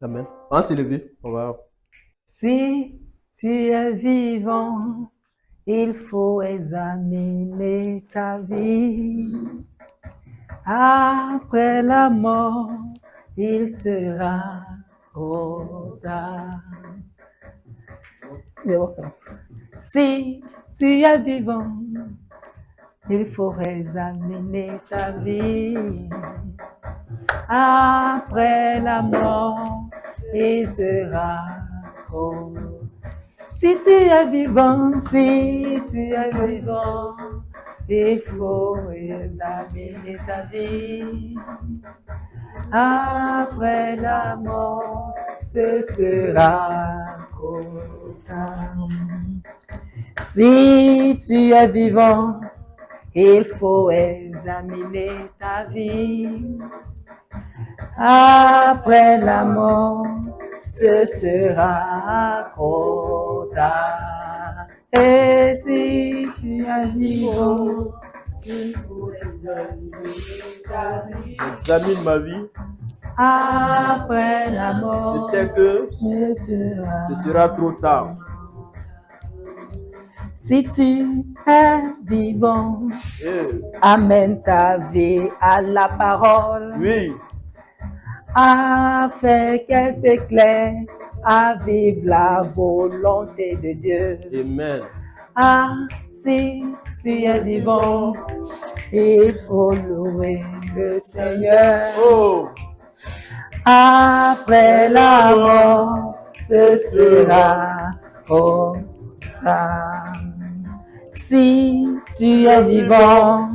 Amen. On va se lever. On va. Si tu es vivant, il faut examiner ta vie. Après la mort, il sera trop tard. Si tu es vivant, il faut examiner ta vie. Après la mort, il sera trop. Si tu es vivant, il faut examiner ta vie. Après la mort, ce sera trop tard. Si tu es vivant, il faut examiner ta vie. Après la mort, ce sera trop tard. Et si tu es vivant, il faut examiner ta vie. J'examine ma vie. Après la mort, Je sais que ce ce sera trop tard. Si tu es vivant, amène ta vie à la parole. Oui. Afin qu'elle t'éclaire à vivre la volonté de Dieu. Amen. Ah, si tu es vivant, il faut louer le Seigneur. Oh. Après la mort, ce sera trop tard. Si tu es vivant,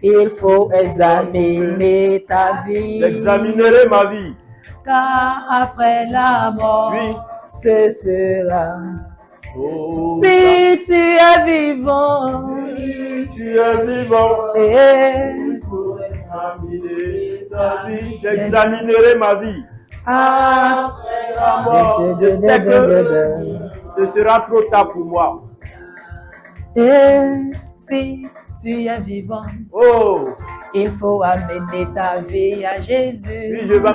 il faut examiner ta vie. J'examinerai ma vie. Car après la mort, Oui. ce sera. Oh. Si tu es vivant, Tu es vivant. il faut examiner ta vie. J'examinerai ma vie. après La mort, je sais que ce sera trop tard pour moi. Et si tu es vivant, Oh. il faut amener ta vie à Jésus. Oui, je vais.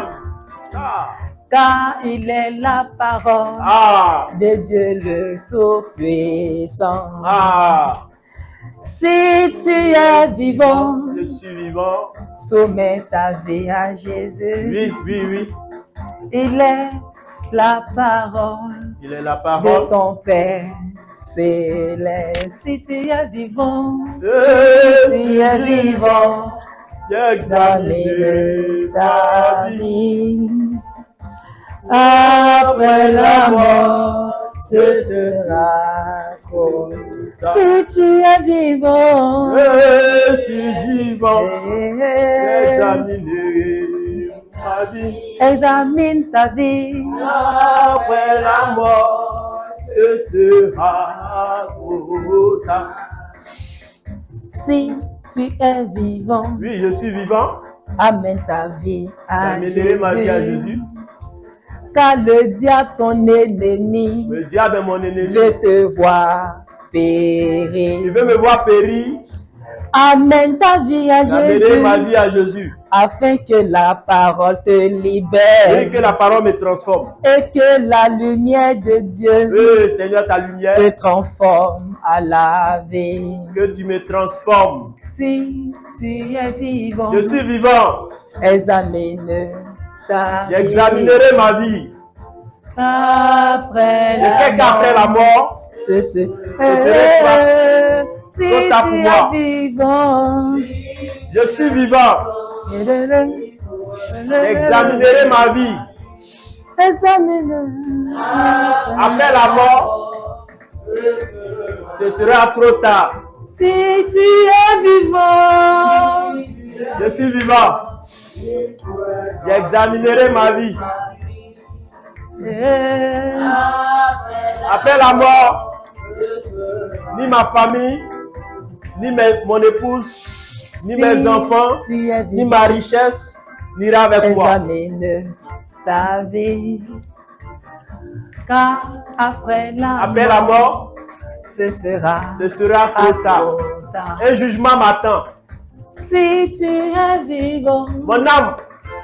Ah. Car il est la parole de Dieu le Tout-Puissant. Ah. Si tu es vivant, Je suis vivant. soumets ta vie à Jésus. Oui, oui, oui. Il est la parole Il est la de parole. ton Père céleste. Si tu es vivant, Si tu es vivant, j'examine ta vie. Après la mort, ce sera trop. Si tu es vivant, Je suis vivant. J'examinerai ma vie. examine ta vie. Après la mort, ce sera trop tard. Si tu es vivant, Oui, je suis vivant. amène ta vie à J'examinerai ma vie à Jésus. Jésus. Car le diable, ton ennemi, Le diable est mon ennemi. veut te voir Il périr. veut me voir périr. Amène ta vie à J'amènerai Jésus, ma vie à Jésus. afin que la parole te Et libère que la parole me transforme. et que la lumière de Dieu Oui, Seigneur, ta lumière. te transforme à la vie. Que tu me transformes. Si tu es vivant, Je suis vivant. examine ta vie. J'examinerai ma vie. Après Je sais qu'après la mort, ce serait si trop tard pour tu moi. es vivant, je suis vivant. J'examinerai ma vie. examine. Après la mort, ce sera trop tard. Si tu es vivant, Je suis vivant. J'examinerai ma vie. Après la mort, ni ma famille, ni mon épouse, ni si mes enfants, tu es ni vivant, ma richesse n'ira avec moi. examine ta vie. Car après Après la mort, ce sera trop tard. Un jugement m'attend. Si tu es vivant, Mon âme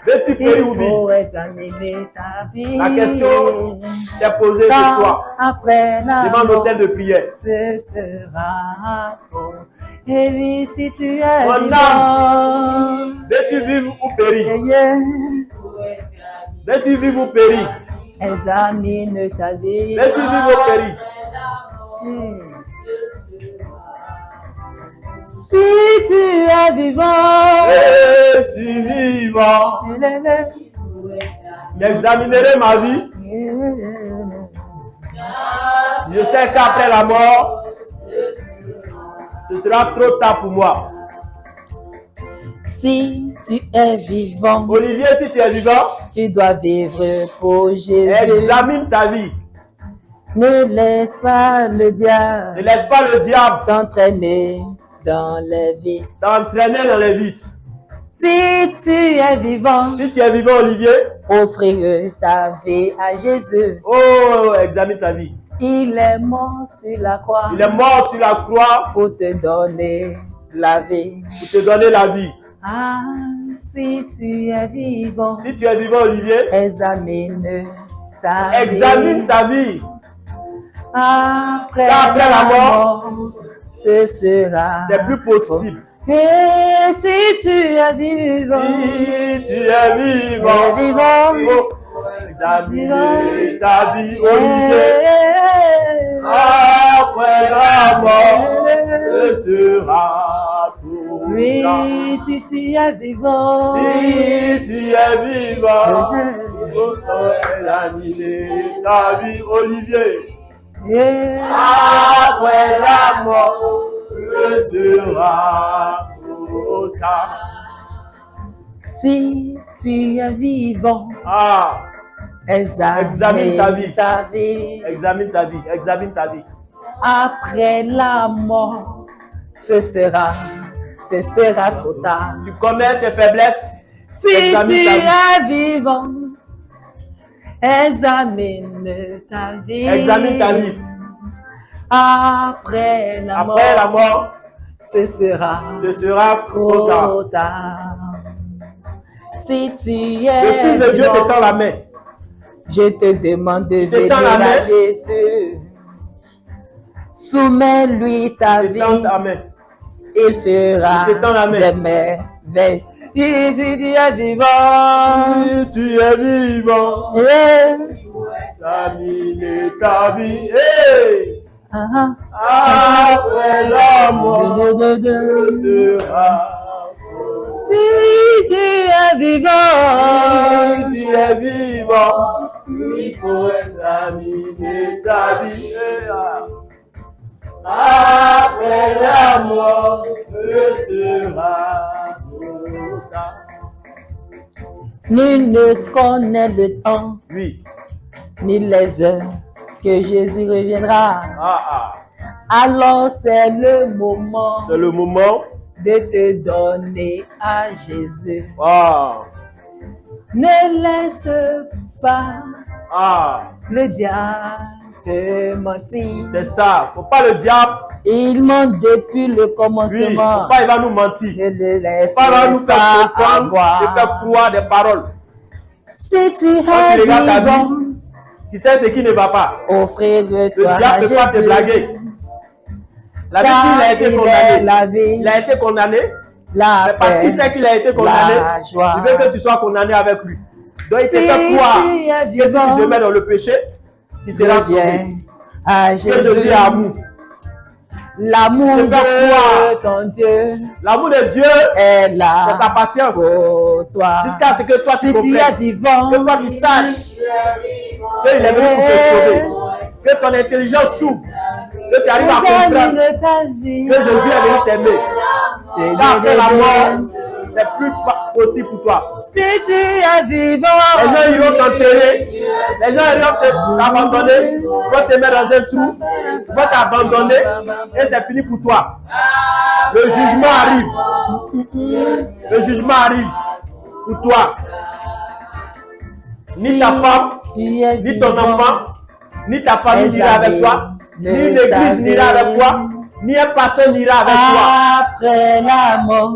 Veux-tu périr ou Il vivre? faut examiner ta vie. La question t'est posée ce Car soir après la devant mort, l'autel de prière. ce sera beau. Et oui, si tu es Mon vivant, Veux-tu vivre ou périr? yeah, Veux-tu vivre ou périr? examine ta vie. Veux-tu vivre ou périr? Si tu es vivant, Je suis vivant. J'examinerai ma vie. Je sais qu'après la mort, ce sera trop tard pour moi. si tu es vivant, Olivier, si tu es vivant, tu dois vivre pour Jésus. examine ta vie. Ne laisse pas le Ne diable laisse pas le diable t'entraîner dans les vices. t'entraîner dans les vices. Si tu es vivant, Si tu es vivant, Olivier, offre ta vie à Jésus. oh, examine ta vie. Il est mort sur la croix Il est mort sur la croix pour te donner la vie. pour te donner la vie. Ah, si tu es vivant, Si tu es vivant, Olivier, examine ta examine vie. ta vie. Après la mort, ce sera. C'est plus possible. Et si tu es vivant, Si tu es vivant, oh, examine ta vie, Olivier. Après la mort, ce sera tout. oui, si tu es vivant, Si tu es vivant, oh, examine ta vie, Olivier. Après la mort, ce sera trop tard. si tu es vivant, Ah, examine ta vie. ta vie. examine ta vie, examine ta vie. Après la mort, ce sera trop tard. Tu connais tes faiblesses. Si Examine tu ta vie. es vivant, examine ta vie. Examine ta vie. Après la Après la mort, ce sera trop tard. trop tard. Si tu Le es Fils de Dieu vivant, te tend la main. je te demande de te venir tends la main. à Jésus. Soumets-lui ta Il te tend vie. ta main. Il fera Il te tend la main. des merveilles. Si tu es vivant, Si tu es vivant, examine ta vie. Hey! Après la mort, ce sera. si tu es vivant, Si tu es vivant, il faut examiner ta vie. Après la mort, ce sera trop tard. nul ne connaît le temps Oui. ni les heures que Jésus reviendra. Alors c'est le moment C'est le moment. de te donner à Jésus. Ah. Ne laisse pas Ah. le diable te mentir. C'est ça. Faut pas le diable. Il ment depuis le Oui. commencement. Faut pas il va nous mentir. Ne le laisse Faut pas nous faire pas comprendre et faire avoir. croire des paroles. Si tu Quand es tu regardes ta vivant, vie, tu sais ce qui ne va pas. offre-toi Le à diable ne peut pas te Jésus. blaguer. La vie Car qu'il a été il est condamné. la vie, Il a été condamné. la Mais parce qu'il paix, sait qu'il a été condamné, la joie. il veut que tu sois condamné avec lui. Donc il te Si fait croire tu es que si vivant, tu demeures dans le péché, tu seras sauvé. reviens à Que Jésus Jésus. est amour. L'amour Je fais croire. de ton Dieu L'amour de Dieu, est là c'est sa patience. pour toi. Jusqu'à ce que toi tu Si tu es comprennes, vivant, que toi tu saches qu'il est venu pour te sauver. Que ton intelligence s'ouvre. Que tu arrives à comprendre examine ta vie. que Jésus est venu t'aimer. Car après la mort, c'est plus possible pour toi. Si tu es vivant, Les gens iront t'enterrer, les gens iront t'abandonner, vont te mettre dans un trou, vont t'abandonner et c'est fini pour toi. Le jugement arrive. Le jugement arrive pour toi. Ni ta femme, tu es ni ton vivant, enfant, ni ta famille n'ira avec toi, ni une église n'ira avec toi, ni un pasteur n'ira avec toi. après la mort,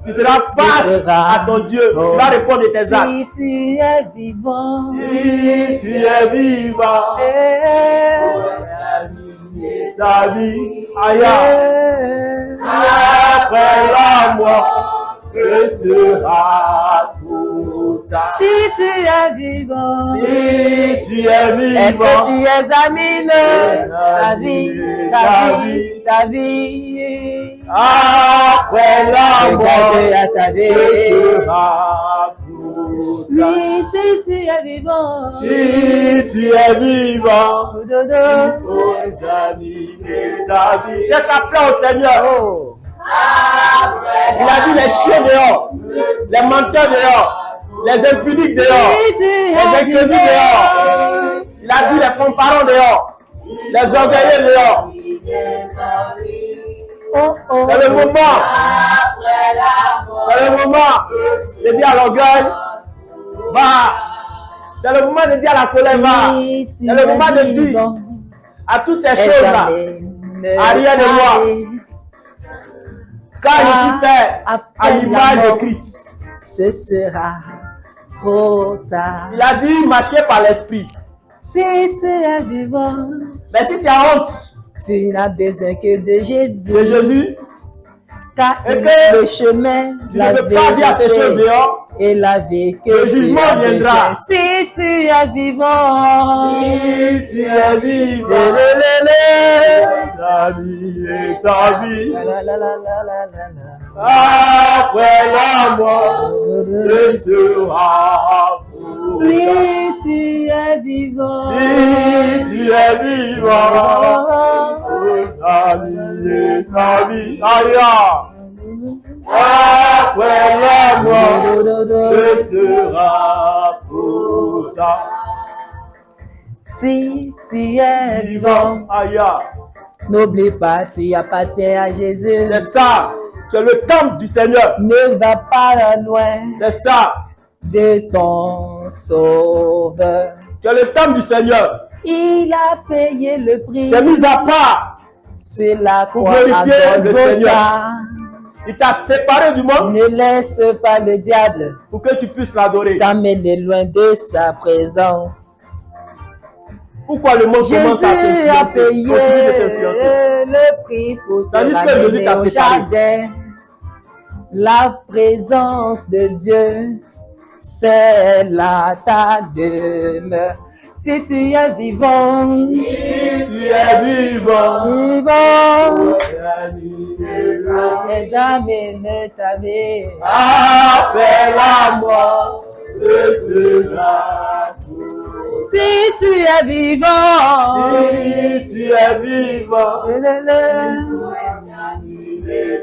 Tu seras face à ton Dieu. Tu vas répondre de tes actes. Si tu es vivant, Si tu es vivant, ta vie, aïe, après la mort, ce sera tout ta. si tu es vivant, Si tu es vivant, est-ce que tu es amine? Ta vie, ta vie, ta vie. après la mort, Regarde à ta ce vie. sera tout ta. Oui, si tu es vivant, Si tu es vivant, dodo. faut examiner ta vie. Cherche à plaire au Seigneur. Oh. Il a dit les chiens dehors, les menteurs dehors, les impudiques dehors, Si tu les es incrédules vivant, dehors. Il a dit les fanfarons dehors, les orgueilleux dehors. oh, oh. C'est le moment. C'est le moment de dire à l'orgueil, va. C'est le moment de dire à la colère, va. Si tu C'est le moment de es dire vivant, à toutes ces choses-là, examine arrière de ta moi, vie. quand je suis fait à Après l'image la de mort, Christ. ce sera trop tard. Il a dit marcher par l'esprit. Si tu es vivant, Mais si tu as honte tu n'as besoin que de Jésus. de Jésus, Car et il que est le chemin, tu la ne peux pas dire ces choses vérité dehors. et la vie que Le tu jugement as viendra. besoin. Si tu es vivant, Si tu es vivant, ta vie est ta vie. la, la, la, la, la, la, la. Après la mort, ce sera pour toi. Si tu es vivant, Si tu es vivant, ta vie est ta vie. Aïe. Après la mort, ce sera pour toi. si tu es vivant, Aïe. n'oublie pas, tu appartiens à Jésus. C'est ça. Tu es le temple du Seigneur. Ne va pas loin C'est ça. de ton sauveur. Tu es le temple du Seigneur. Il a payé le prix Tu es mis à part. sur la Pour croix à glorifier le Golgotha. Seigneur. Il t'a séparé du monde Ne laisse pas le diable pour que tu puisses l'adorer. t'amener loin de sa présence. Pourquoi le monde commence Jésus à a t'influencer? payé Continue de t'influencer. le prix pour te Tandis que Jésus ramener t'a au séparé. jardin. La présence de Dieu, c'est là ta demeure. Si tu es vivant, Tu es vivant. vivant, examine ta vie. Après la mort, ce sera tout. Si tu es vivant, Si tu es vivant,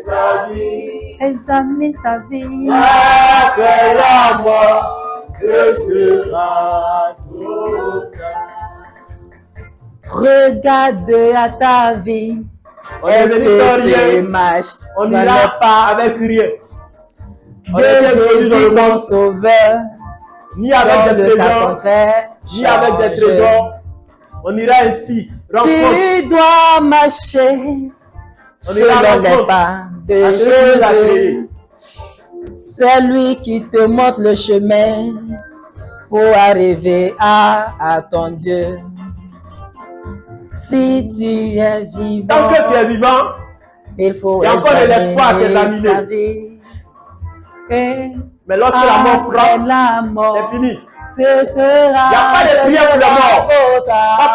ta vie. examine ta vie. Après la mort, ce sera tout. Regarde à ta vie. On est Est-ce venu sans que tu rien. marches On dans n'ira les pas avec rien. On de est venu dans Jésus le ton monde, sauveur? ni Dans avec des le cas trésors, contraire, ni avec des change. trésors. On ira ainsi, rencontre Tu dois marcher selon les rencontre pas de à celui qui nous a Jésus. créés. C'est lui qui te montre le chemin pour arriver à ton Dieu. Si tu es vivant, Tant que tu es vivant, il faut il y a encore de l'espoir à examiner t'examiner. ta vie. Et mais lorsque la mort après frappe, la mort, c'est fini. ce sera. Il n'y a pas de prière pour les morts. Pas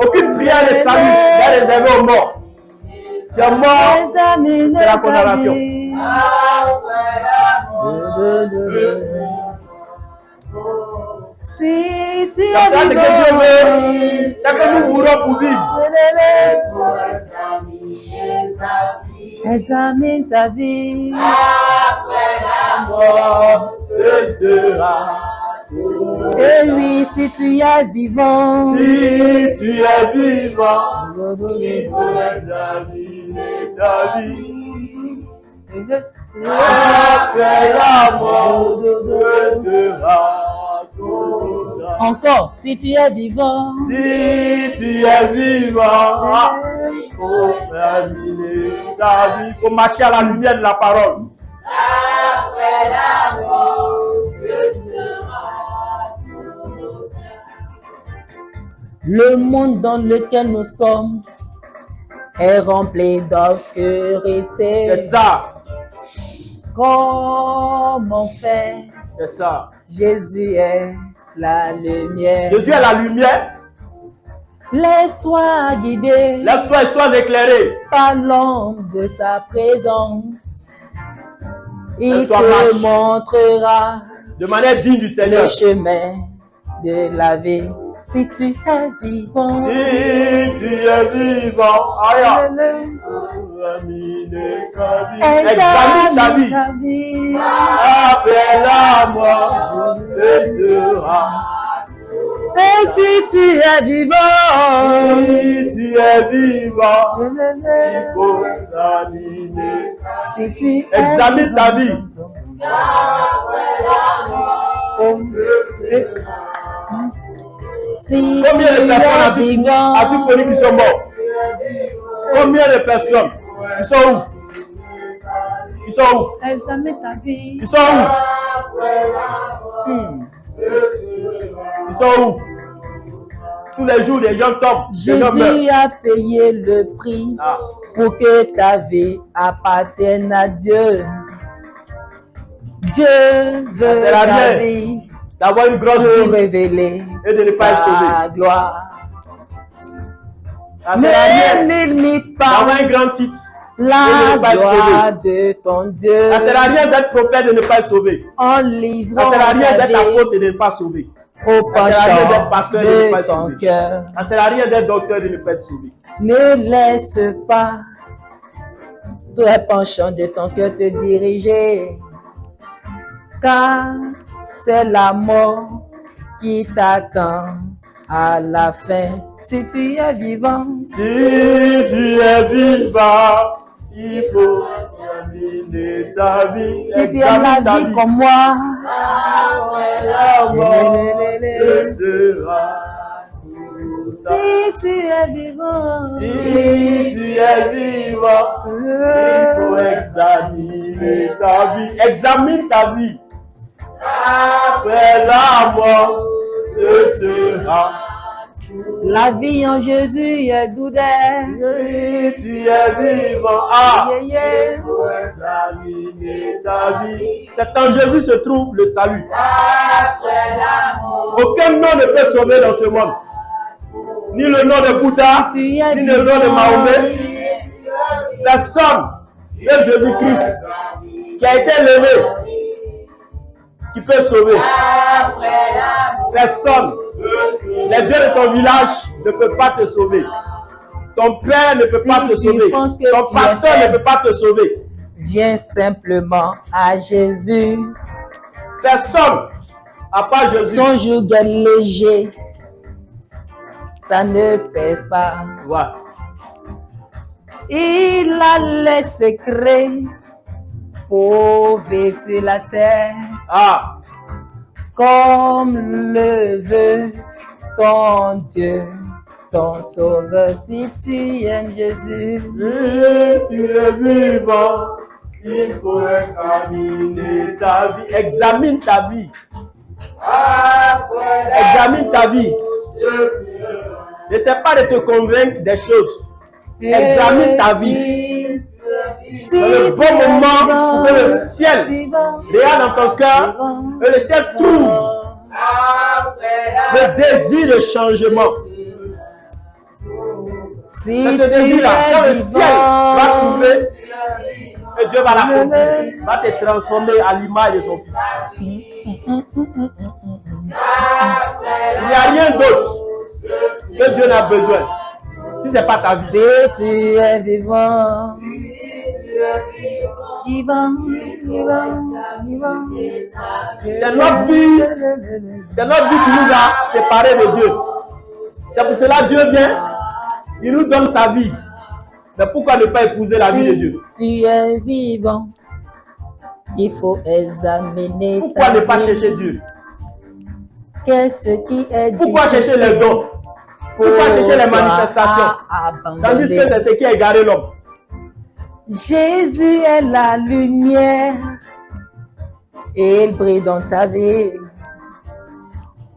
Aucune prière de salut n'est réservée aux morts. Tu es mort, c'est la condamnation. Si tu C'est ça, es c'est que Dieu veut. C'est que nous mourrons pour vivre. Examine ta vie. Mort, ce sera tout. Et oui, si tu es vivant, Si tu es vivant, il faut examiner ta vie. Après la mort, ce sera tout. encore, si tu es vivant, Si tu es vivant, Il faut examiner ta vie. Il faut marcher à la lumière de la parole. Après la mort, ce sera tout. Le monde dans lequel nous sommes est rempli d'obscurité. C'est ça. Comment faire? C'est ça. Jésus est la lumière. Jésus est la lumière. Laisse-toi guider Lève-toi et sois éclairé. par l'ombre de sa présence. Il Lève-toi, te marche. montrera De manière digne du Seigneur. le chemin de la vie. Si tu es vivant, Si tu es vivant, aïe, examine ta vie. Examine ta vie. ta vie. Après la mort, ce sera. Et si tu es vivant, Si tu es vivant, il faut examiner. si tu es Examine ta vie. Si Combien de tu personnes es as-tu vivant, connu qui sont morts? Combien de personnes? Ils sont où? Ils sont où? examine ta vie. Ils sont où? Ils sont où? Tous les jours, les gens tombent. Les gens meurent. Jésus a payé le prix Ah. pour que ta vie appartienne à Dieu. Dieu veut sert à ta rien vie D'avoir une grosse pour vie révéler et de ne pas être sa sauvé. gloire. Ça sert à Ne rien limite d'avoir pas un grand titre. la ne pas être gloire de ton Dieu Ça sert à rien d'être prophète et de ne pas être sauvé. en Ça livrant sert à rien ta d'être vie apôtre et de ne pas être sauvé. au Ça sert à rien d'être penchant pasteur et de ne pas de être ton sauvé. cœur. Ça sert à rien d'être docteur et de ne pas être sauvé. Ne laisse pas tous les penchants de ton cœur te diriger, car c'est la mort qui t'attend à la fin. Si tu es vivant, Si tu es vivant, il faut examiner ta vie. si tu aimes la Examine ta vie comme moi, La mort, ce sera tout ça. si tu es vivant, Si tu es vivant, il faut examiner ta vie. Examine ta vie. Après la mort, ce sera. la vie en Jésus est douce. Si tu es vivant, ah, Yeah, yeah. il faut examiner ta vie. C'est en Jésus se trouve le salut. Aucun nom ne peut sauver dans ce monde. Ni le nom de Bouddha, Tu es ni le nom de vivant. Mahomet. Personne, c'est Jésus-Christ qui a été levé, qui peut sauver. Personne. Les dieux de ton village ne peuvent pas te sauver. Ton père ne peut Si pas te tu sauver. penses que Ton tu es pasteur ne faible, peut pas te sauver. Viens simplement à Jésus. Personne, à part Jésus. Son joug est léger, ça ne pèse pas. Ouais. Il a les secrets pour vivre sur la terre, Ah, comme le veut ton Dieu, ton sauveur. Si tu aimes Jésus, si tu es vivant, il faut examiner ta vie. Examine ta vie. Examine ta vie. N'essaie pas de te convaincre des choses. Examine ta vie. Si C'est le tu bon es moment pour que le ciel vivant, regarde dans ton cœur et le ciel trouve le désir de changement. si C'est ce tu désir-là. Quand le es ciel va vivant, trouver, et Dieu va l'accomplir, va te transformer à l'image de son Fils. Il n'y a rien d'autre que Dieu n'a besoin. Si ce n'est pas ta vie. si tu es vivant, vivant, vivant, vivant. C'est notre vie. C'est notre vie qui nous a séparés de Dieu. C'est pour cela que Dieu vient, il nous donne sa vie. Mais pourquoi ne pas épouser la vie de Dieu? Si tu es vivant, il faut examiner Pourquoi ta ne pas vie. chercher Dieu? Qu'est-ce qui est Pourquoi chercher les difficile dons? Pourquoi chercher les manifestations? Tandis que c'est ce qui a égaré l'homme. Jésus est la lumière et il brille dans ta vie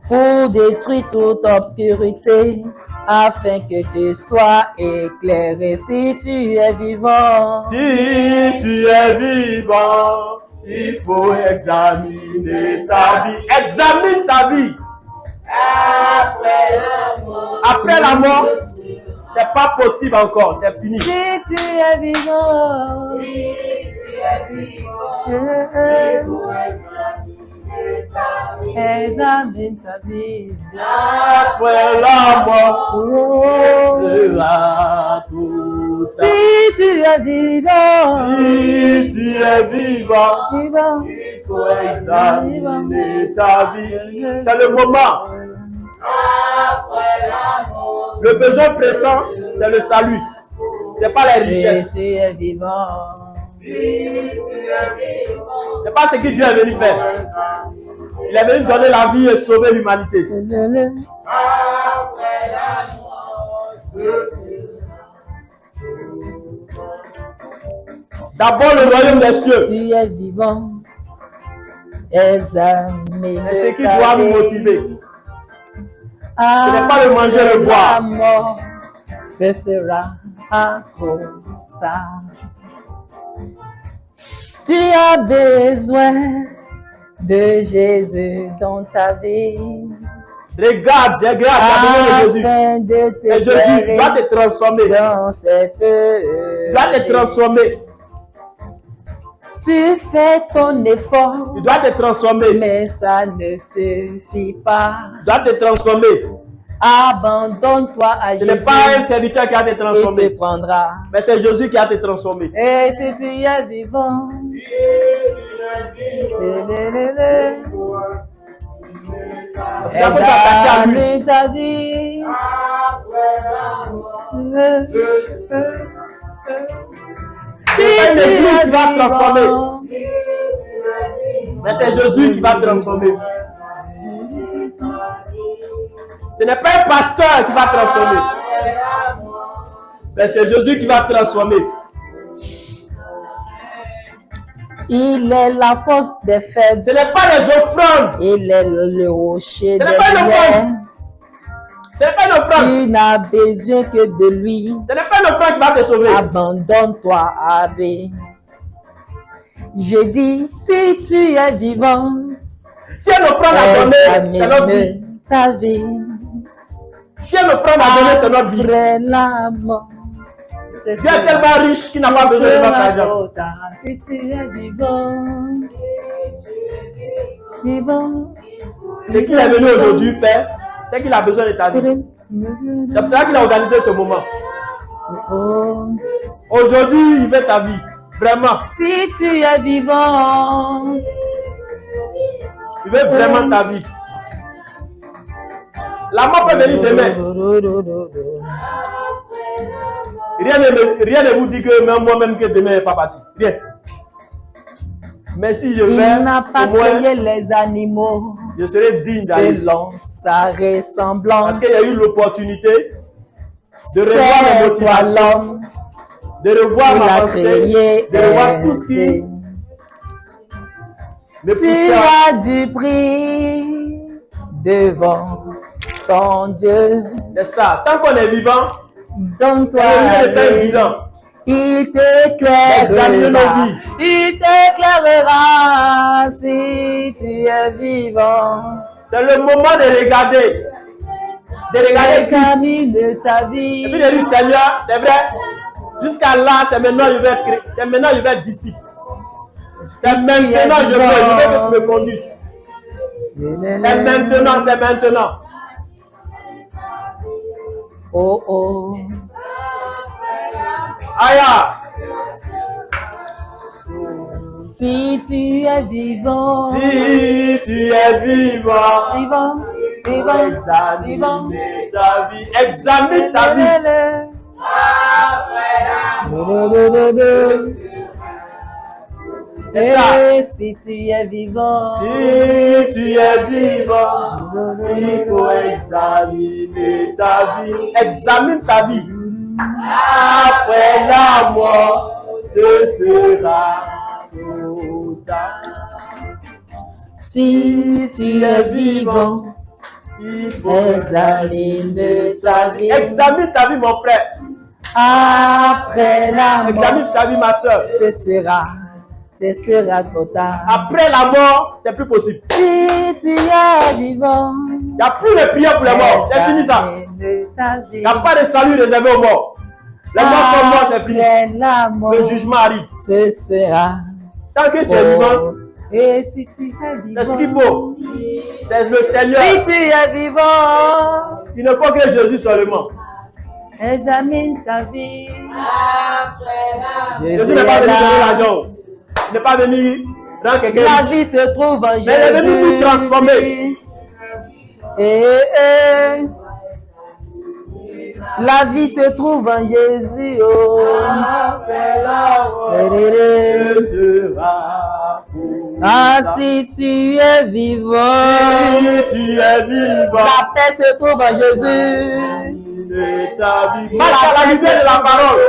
pour détruire toute obscurité afin que tu sois éclairé. Si tu es vivant, Si tu es vivant, il faut examiner ta vie. Examine ta vie. Après la mort, c'est pas possible encore, c'est fini. si tu es vivant, examine ta vie. Après la mort, Oh, sera tout ça. si tu es vivant, Si tu es vivant, vivant, il faut examiner ta vie. C'est le moment. Le besoin pressant, c'est le salut. C'est pas les si richesses. tu es vivant, C'est pas ce que Dieu est venu faire. Il est venu donner la vie et sauver l'humanité. D'abord le royaume des cieux. tu es vivant, examine C'est ce qui ta doit nous vie. motiver. Ce n'est pas le manger et le boire. La mort, ce sera trop tard. Tu as besoin de Jésus dans ta vie. Regarde, tu as besoin de Jésus. Afin de te Et Jésus, il doit te transformer. dans cette Il doit te transformer. Tu fais ton effort, Il doit te transformer. mais ça ne suffit pas. Il doit te transformer. Abandonne-toi à Ce n'est Jésus. pas un serviteur qui va te Il te transformer. prendra. Mais c'est Jésus qui va te transformer. Et si tu es vivant, C'est à cause d'attacher à lui. examine ta vie. Si C'est tu Jésus es qui va transformer. vivant, Mais c'est Jésus qui va transformer. Ce n'est pas un pasteur qui va transformer. Mais c'est Jésus qui va transformer. il est la force des faibles. Ce n'est pas les offrandes. Il est le rocher Ce des n'est pas une guerres. offrande. Ce n'est pas une offrande. Tu n'as besoin que de lui. Ce n'est pas une offrande qui va te sauver. Abandonne-toi à lui. Je dis, si tu es vivant, Si une offrande a donné, c'est notre vie. examine ta vie. Si une offrande a donné, c'est notre vie. Après la mort, c'est Dieu est tellement riche qu'il n'a pas besoin de notre argent. trop tard. Si tu es vivant, vivant, Ce qu'il est venu aujourd'hui faire, c'est qu'il a besoin de ta vie. C'est pour ça qu'il a organisé ce moment. oh. Aujourd'hui, il veut ta vie. Vraiment. Si tu es vivant, Il veut vraiment ta vie. La mort peut venir demain. Rien ne vous dit que même moi-même que demain n'est pas parti. Rien. Mais si je vais, il n'a pas au moins, créé les animaux je serai digne d'aller. selon sa ressemblance. Parce qu'il y a eu l'opportunité de revoir C'est mes toi motivations, l'homme, de revoir il ma a pensée, créé de revoir tout ce qui ainsi. me Tu poussait à... as du prix devant ton Dieu. C'est ça. Tant qu'on est vivant, Donne-toi c'est le lieu de faire la vie. bilan. Il D'examiner nos t'éclairera. vies. Il t'éclairera si tu es vivant. C'est le moment de regarder. De regarder Christ. Examine ta Et puis vie. de dire, Seigneur, c'est vrai, jusqu'à là, c'est maintenant je vais être, c'est maintenant je vais être disciple. C'est Si tu es maintenant je veux que tu me vivant. conduises. C'est maintenant, c'est maintenant. Oh oh. Aya, Si tu es vivant. si tu es vivant, Vivant. Vivant. Vivant. examine ta vie. Examine ta vie. C'est ça. Et si tu es vivant, Si tu es vivant, Il faut examiner ta vie. Examine ta vie. Après la mort, ce sera trop tard. Si tu es vivant, Il faut examine ta vie. Examine ta vie, mon frère. Après la mort, Examine ta vie, ma soeur. ce sera trop tard. Après la mort, c'est plus possible. Si tu es vivant, Il n'y a plus de prière pour les morts. C'est fini ça. examine ta vie. Il n'y a pas de salut réservé aux morts. Les morts sont morts, c'est fini. Après la mort, Le jugement arrive. ce sera Tant que tu es vivant, et si tu es vivant, c'est ce qu'il faut. C'est le Seigneur. si tu es vivant, Il ne faut que Jésus seulement. examine ta vie. Jésus n'est pas venu donner l'argent. Il n'est pas venu rendre quelqu'un La riche. vie se trouve en Jésus. Mais il est venu nous transformer. La vie se trouve en Jésus. Oh. Ce sera pour Ah, si tu es vivant, Si tu es vivant, la paix se trouve en Jésus. de ta vie. Marche à la lumière de la parole.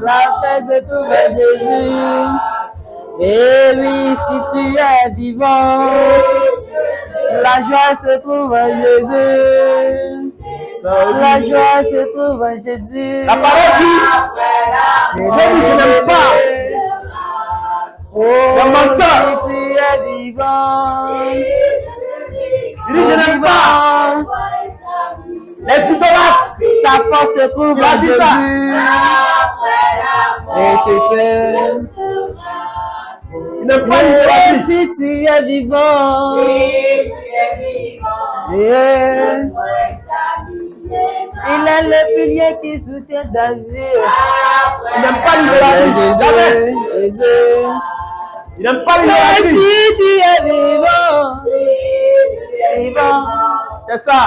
La paix se trouve en Jésus. Et oui, si tu es vivant, la joie se trouve en Jésus. La joie se trouve en Jésus. La parole dit, Dieu dit, je n'aime pas Oh, le menteur. si tu es vivant, Il dit, je n'aime pas les idolâtres. ta force se trouve Il a en dit ça. Jésus. Et tu peux. Il n'aime pas Et l'idolâtrie. si tu es vivant, yeah. Il est le pilier qui soutient David. Il n'aime pas l'idolâtrie. Jamais. Jésus. Il n'aime pas Et l'idolâtrie. si tu es vivant, vivant. C'est ça.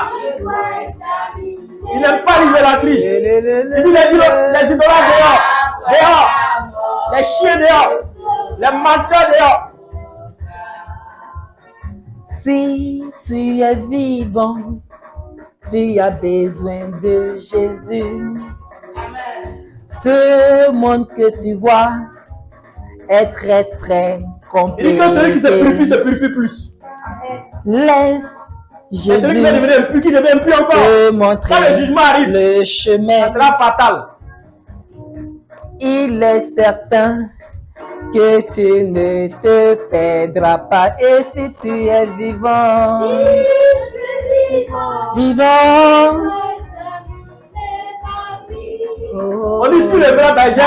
Il n'aime pas l'idolâtrie. Il dit les idolâtres dehors. Dehors. Les chiens dehors. Les menteurs dehors. Si tu es vivant, tu as besoin de Jésus. Ce monde que tu vois est très très Il dit que celui qui se purifie compliqué. se purifie plus. Laisse Et celui qui Jésus va devenir impur, qui devient impur encore. te Quand montrer le jugement arrive, le chemin. ça sera fatal. Il est certain que tu ne te perdras pas. Et si tu es vivant, vivant, oh, On dit si le vrai berger,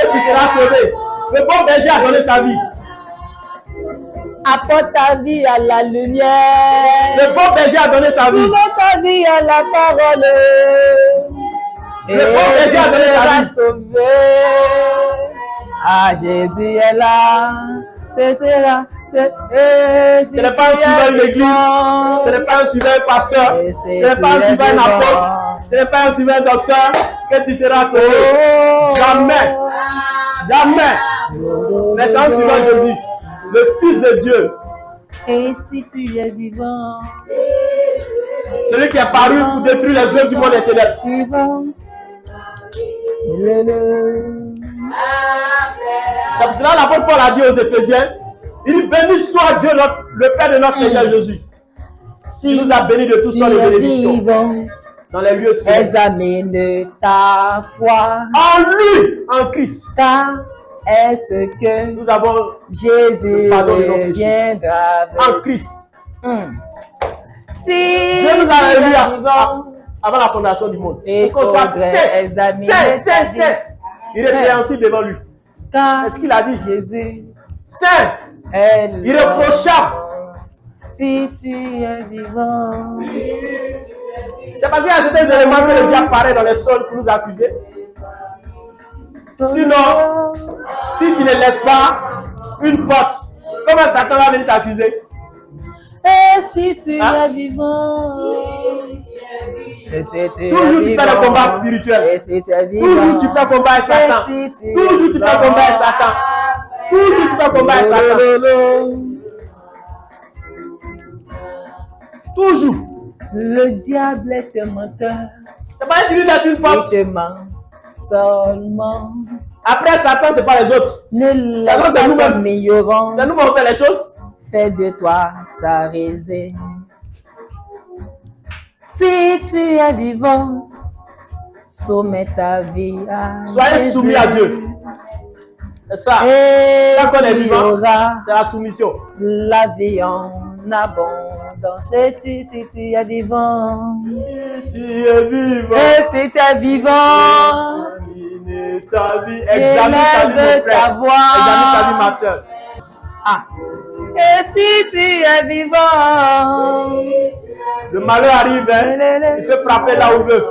et tu seras sauvé. Le bon berger a donné sa vie. apporte ta vie à la lumière. Le bon berger a donné sa vie. Soumets ta vie à la parole. Le bon berger a donné sa vie. Sauvé. Ah, Jésus est là. Ce sera. Ce n'est pas un suivant une église. Ce n'est pas un suivant un pasteur. Ce n'est pas un suivant un apôtre. Ce n'est pas un suivant un docteur que tu seras sauvé. Jamais. Jamais. Mais c'est un suivant Jésus, le Fils de Dieu. Et si tu es vivant, Celui qui est paru pour détruire les œuvres du monde des ténèbres. vivant. C'est pour cela que l'apôtre Paul a dit aux Éphésiens, il dit béni soit Dieu, le Père de notre Seigneur Jésus. Si Il nous a bénis de toutes tu sortes de es bénédictions vivant, dans les lieux célestes. examine ta foi, En lui, en Christ, car est-ce que nous avons Jésus le pardon de nos péchés. reviendra en Christ. Si Dieu nous tu a es réunis vivant, avant la fondation du monde. il Pour qu'on soit faudrait saint, examiner saint, ta saint, vie. saint, irrépréhensible devant lui. car Est-ce qu'il a dit? Jésus Saint, est irréprochable. Si tu es vivant, C'est parce qu'il y a certains éléments que le diable paraît dans les sols pour nous accuser. Sinon, si tu ne laisses pas une porte, comment Satan va venir t'accuser? et si tu Hein? es vivant, et si tu Toujours es tu fais le vivant, combat spirituel. et si tu es vivant, Toujours tu fais combat avec Satan. et si tu Toujours es tu fais combat avec Satan. Toujours tu fais combat avec Satan. Toujours. Le diable est un menteur. C'est pas tu lui laisses une porte. Il te ment seulement. Après Satan, c'est pas les autres. Ne laisse C'est pas nous-mêmes. ton ignorance C'est nous qui fait les choses. faire de toi sa raison. Si tu es vivant, soumets ta vie à Soyez Jésus. soumis à Dieu. C'est ça. Et Quand on est tu vivant, auras c'est la soumission. la vie en abondance. Et si tu es vivant, Tu es vivant. et si tu es vivant, Examine ta vie. Examine ta vie, mon élève ta frère. voix. Examine ta vie, ma soeur. Ah. Et si tu es vivant, Le malheur arrive, hein. Il peut frapper là où il veut.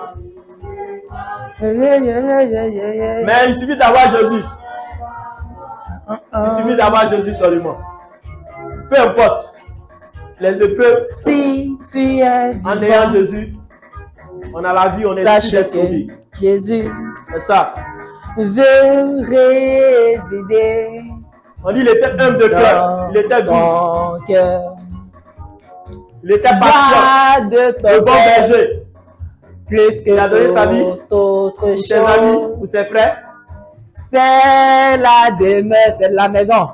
Mais il suffit d'avoir Jésus. Il suffit d'avoir Jésus seulement. Peu importe les épreuves, si tu es en ayant vivant, Jésus, on a la vie, on est sûr sache d'être que sauvé. Jésus C'est ça. veut résider On dit il était humble de cœur. dans Il était doux. ton cœur. Il était patient. Garde Le ton bon cœur berger. plus que Il a donné sa vie toute autre Pour ses amis, pour chose. ses frères. C'est la demeure, c'est la maison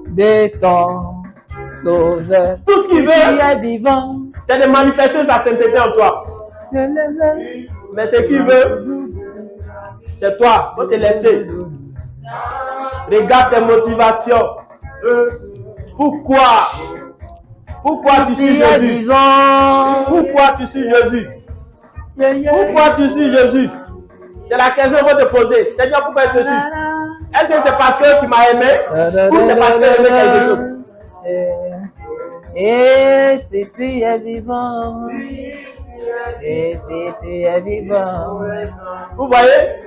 de ton sauveur. Tout ce qu'il Si veut. tu es vivant, C'est de manifester sa sainteté en toi. Mais ce qu'il veut, c'est toi. Il faut te laisser. Regarde tes motivations. Pourquoi tu si suis tu es Jésus? vivant, Pourquoi tu suis Jésus? Pourquoi tu suis Jésus? C'est la question qu'il faut te poser. Seigneur, pourquoi tu me suis? Est-ce que c'est parce que tu m'as aimé? Ou c'est parce que tu aimé quelque chose? Et si tu es vivant, et si tu es vivant, Vous voyez?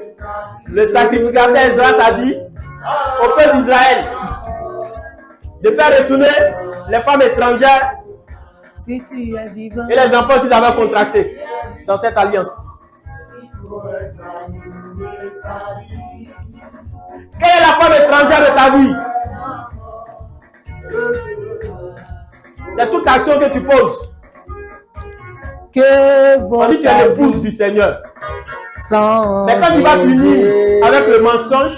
Le sacrificateur Esdras a dit au peuple d'Israël de faire retourner les femmes étrangères si tu es vivant, et les enfants qu'ils avaient contractés dans cette alliance. Quelle est la femme étrangère de ta vie? C'est toute action que tu poses. que On dit que tu es l'épouse du Seigneur. sans Mais quand tu vas finir avec le mensonge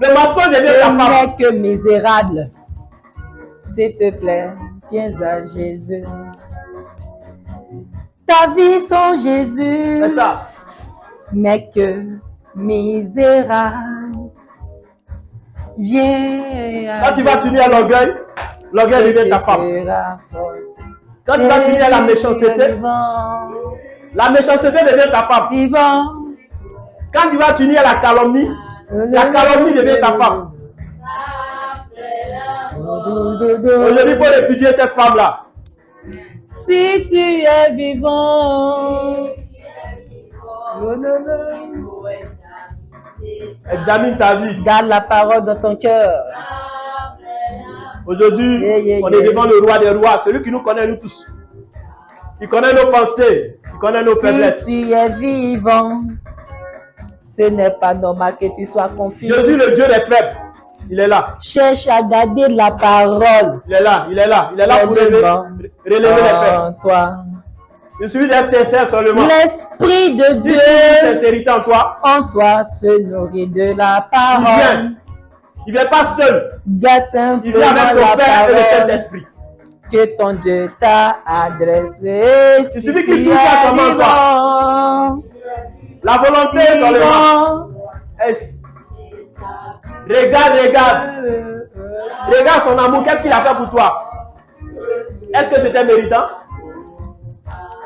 devient ta ce femme. n'est que misérable. S'il te plaît, viens à Jésus. Ta vie sans Jésus C'est ça. n'est que misérable. Viens. Quand tu vas t'unir à l'orgueil devient ta femme. Quand tu vas t'unir à la méchanceté devient ta femme. Vivant. Quand tu vas t'unir à la calomnie devient ta femme. Aujourd'hui, il faut répudier cette femme-là. Si tu es vivant, Examine ta vie. garde la parole dans ton cœur. Aujourd'hui, on est devant le roi des rois, celui qui nous connaît, nous tous. Il connaît nos pensées, il connaît nos faiblesses. Si tu es vivant, ce n'est pas normal que tu sois confus. Jésus, le Dieu des faibles, il est là. Cherche à garder la parole. Il est là pour relever les faibles. Toi. Il suffit d'être sincère seulement. L'Esprit de Si Dieu tu as une sincérité en toi, se nourrit de la il parole. vient. Il ne vient pas seul. Garde Il vient avec simplement son la Père et le parole Saint-Esprit. que ton Dieu t'a adressé. Il suffit qu'il touche à son main, toi. La volonté seulement. Regarde. Regarde son amour. Qu'est-ce qu'il a fait pour toi? Est-ce que tu étais méritant?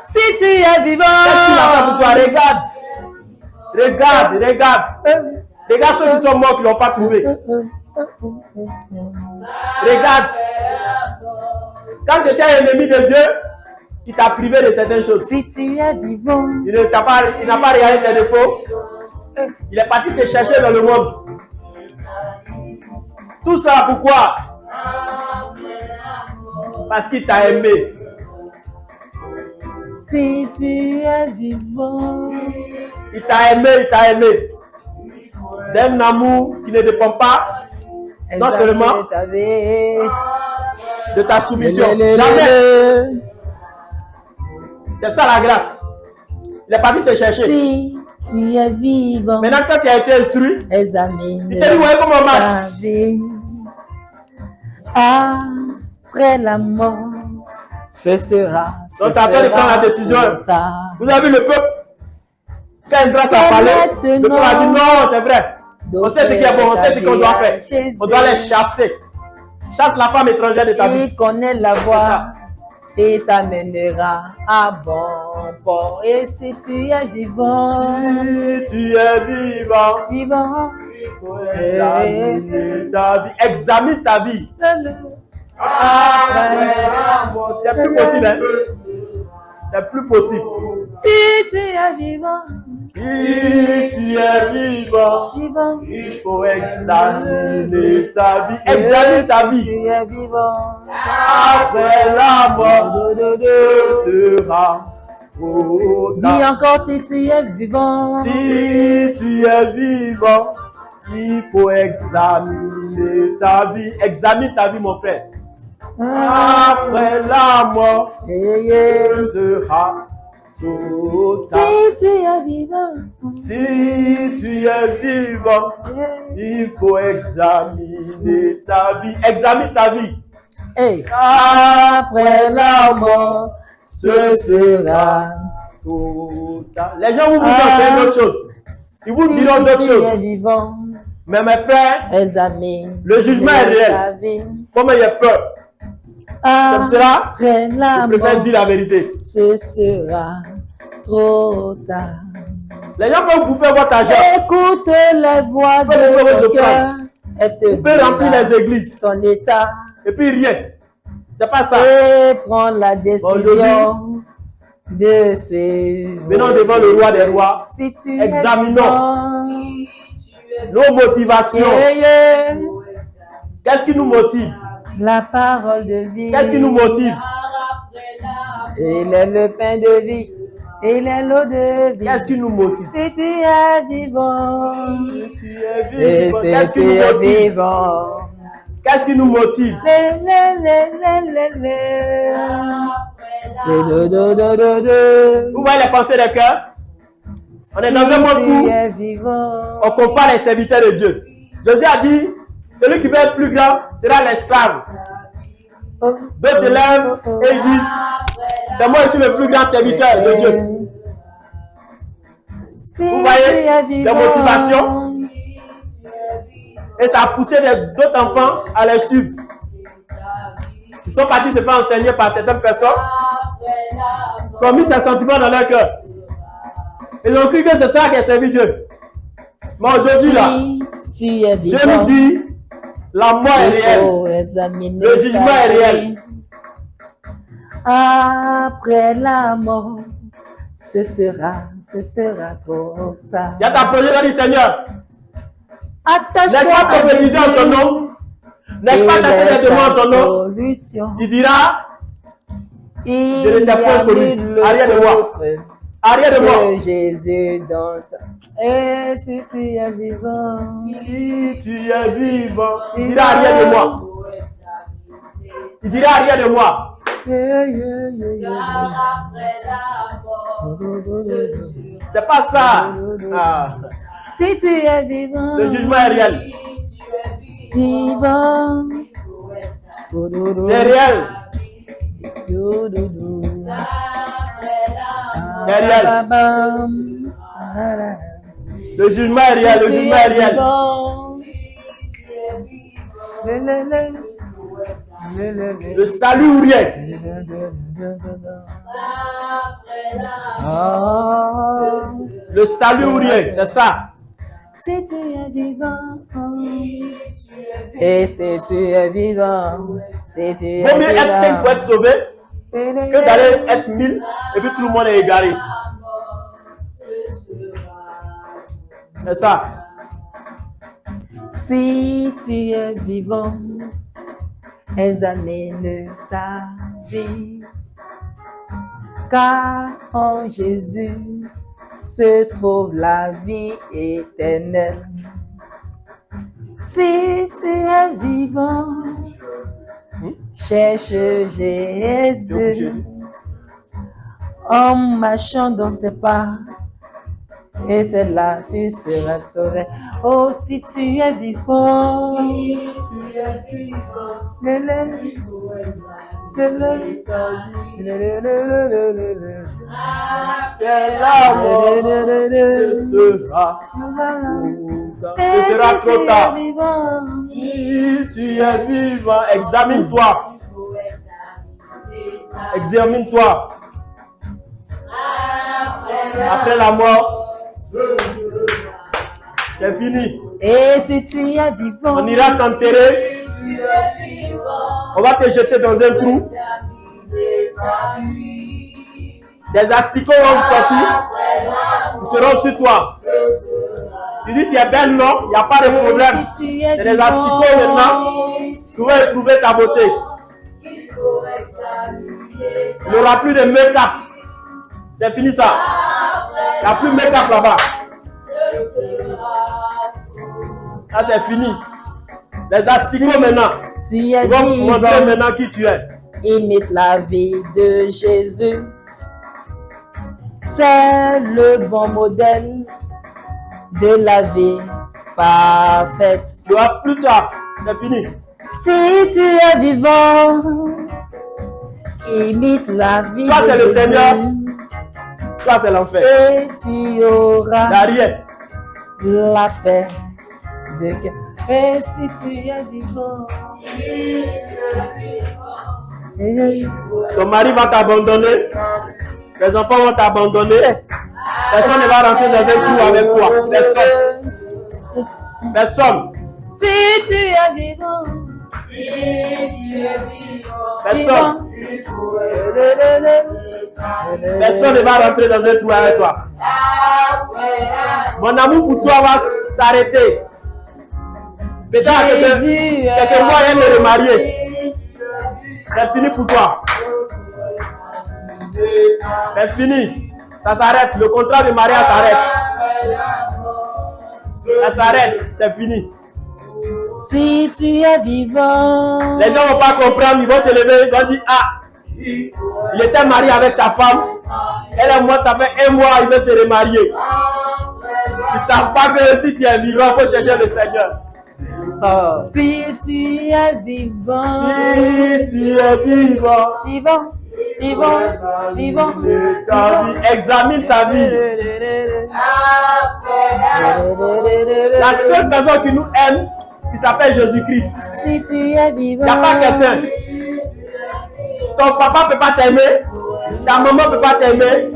Si tu es vivant, Qu'est-ce qu'il a fait pour toi? Regarde. Regarde ceux qui sont morts qui ne l'ont pas trouvé. Regarde. Quand tu étais ennemi de Dieu, il t'a privé de certaines choses. Si tu es vivant, Il n'a pas regardé tes défauts. Il est parti te chercher dans le monde. Tout ça pourquoi? Parce qu'il t'a aimé. si tu es vivant, Il t'a aimé. D'un amour qui ne dépend pas non seulement ta vie. de ta soumission. Jamais. C'est ça la grâce. Il est parti te chercher. Si tu es vivant, Maintenant, quand tu as été instruit, examine il te dit, voyez comment on marche. ta vie. Après la mort, ce sera. Donc, c'est à toi de prendre la décision. Vous avez vu le peuple? Quand Esdras a parlé, le peuple a dit non, c'est vrai. On sait ce qui est bon, on sait ce qu'on doit faire. On doit les chasser. Chasse la femme étrangère de ta vie. Il connaît la voie et t'amènera à bon port. Et si tu es vivant, Si tu es vivant, vivant, il faut examiner ta vie. Examine ta vie. C'est plus possible, hein? C'est plus possible. Si tu es vivant, Si tu es vivant, vivant, il faut examiner ta vie. Examine ta si vie. tu es vivant, Après la mort, sera trop tard. dis encore si tu es vivant, Si tu es vivant, il faut examiner ta vie. Examine ta vie, mon frère. Après la mort, sera trop tard. si tu es vivant, Si tu es vivant, il faut examiner ta vie. Examine ta vie. hey. Après la mort, ce sera trop tard. Les gens vont vous enseigner d'autres choses. Ils vous diront d'autres Si tu es choses. vivant, Mais mes frères, examine le jugement est réel. ta vie. Comme il y a peur, c'est pour cela Après la je préfère mort, dire la vérité. ce sera trop tard. Les gens peuvent bouffer votre argent. Écoute les voix Faites vos de ton offrandes. cœur et te Vous pouvez remplir dira les églises. ton état Et puis rien. C'est pas ça. et prends la décision de suivre. Venons devant le roi des Jésus. rois. Si tu Examinons nos motivations. Qu'est-ce qui nous motive? La parole de vie. Qu'est-ce qui nous motive? Il est le pain de vie. Il est l'eau de vie. Qu'est-ce qui nous motive? Si tu es vivant. Tu es Et vivant. si Qu'est-ce qui tu nous es motive? vivant. Qu'est-ce qui nous motive? Vous voyez les pensées des cœurs? On est dans un monde où on compare les serviteurs de Dieu. Jésus a dit, celui qui veut être plus grand sera l'esclave. Deux se lèvent et ils disent, c'est moi qui suis le plus grand serviteur de Dieu. Vous voyez les motivations? Et ça a poussé d'autres enfants à les suivre. Ils sont partis se faire enseigner par certaines personnes qui ont mis ces sentiments dans leur cœur. Ils ont cru que c'est ça qui a servi Dieu. Mais aujourd'hui, là, Dieu nous dit, la mort est réelle. Le jugement est réel. Après la mort, ce sera trop tard. Tu as t'approché et dit, Seigneur, Attache-toi n'ai-je pas prophétisé en ton nom? N'ai-je pas caché les demandes en ton nom? solution. Il dira, Il je ne t'ai pas connu. Arrière de moi. Arrière de moi. Que Jésus dans ta... Et si tu es vivant, Si tu es vivant, il dira arrière de moi. Il dira arrière de moi. C'est pas ça. Ah. Si tu es vivant, Le jugement est réel. vivant, C'est réel. C'est réel. Le jugement est réel. Le jugement est réel. Le salut ou rien. Le salut ou rien, c'est ça. Si tu es vivant, et si tu es vivant, si tu es Vaut mieux être 5 pour vivant, être sauvé que d'aller être 1000 et puis tout le monde est égaré. C'est ça. si tu es vivant, examine ta vie, car en Jésus se trouve la vie éternelle. Si tu es vivant, cherche Jésus En marchant dans ses pas, et c'est là tu seras sauvé. Oh, si tu es vivant, Ce sera trop tard. Si tu es vivant, examine-toi. Examine-toi. Après la mort, c'est fini. Et si tu es vivant, On ira t'enterrer. On va te jeter dans un trou. Des asticots vont sortir. Ils seront sur toi. Tu dis tu es belle, non? Il n'y a pas de problème. C'est des asticots maintenant qui vont éprouver ta beauté. Il n'y aura plus de make-up. C'est fini ça. Il n'y a plus de make-up là-bas. Ça c'est fini. Les asticots maintenant. Tu es Ils vont montrer vivant. maintenant qui tu es. Imite la vie de Jésus. C'est le bon modèle de la vie parfaite. Il n'y aura plus tard. C'est fini. Si tu es vivant, imite la vie Soit de c'est le Jésus. Seigneur, soit c'est l'enfer. Et tu auras Derrière. la paix de cœur. Et si tu es vivant, Ton mari va t'abandonner. Tes enfants vont t'abandonner. Personne ne va rentrer dans un trou avec toi. Personne. Personne. si tu es vivant, Personne. Personne ne va rentrer dans un trou avec toi. Mon amour pour toi va s'arrêter. Peut-être quelques mois, elle est remariée. C'est fini pour toi. C'est fini. Ça s'arrête. Le contrat de mariage s'arrête. Ça s'arrête. C'est fini. si tu es vivant, Les gens ne vont pas comprendre. Ils vont se lever. Ils vont dire, ah, il était marié avec sa femme. Elle est morte. Ça fait 1 mois. Il veut se remarier. Ils ne savent pas que si tu es vivant, il faut chercher le Seigneur. Ah. si tu es vivant, Si tu es vivant, vivant, vivant, vivant, ta vie, examine ta vie. La seule personne qui nous aime, qui s'appelle Jésus-Christ. si tu es Il vivant, n'y a pas quelqu'un. Ton papa ne peut pas t'aimer, ta maman ne peut pas t'aimer,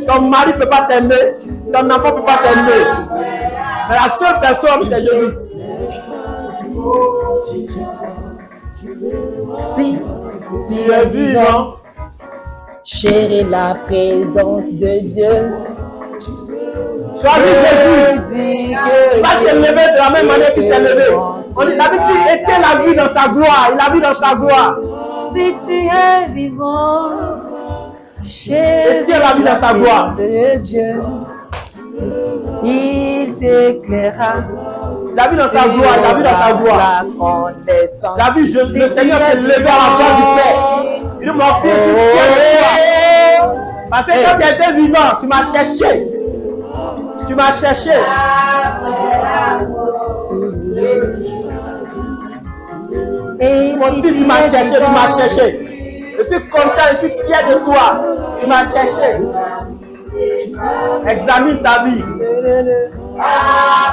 ton mari ne peut pas t'aimer, ton enfant ne peut pas t'aimer. Mais la seule personne, c'est Jésus. si tu es vivant, chéris la présence de Dieu. Choisis Jésus. Jésus Il va se lever de la même manière qu'il s'est levé. On dit, la Bible dit, étienne la vie dans sa gloire. Il a vu dans sa gloire. si tu es vivant, chéris Étienne la vie dans sa gloire. présence de Dieu. Il t'éclairera. Il a vu dans sa gloire. Il a vu dans sa gloire. La connaissance. Il a vu le Seigneur s'est levé à la gloire du Père. Il dit, mon fils, je suis fier de toi. Parce que quand tu étais vivant, tu m'as cherché. Tu m'as cherché. Et Mon si fils, tu m'as es cherché, tu vivant, m'as cherché. Je suis content, je suis fier de toi. Tu m'as cherché. Examine ta vie.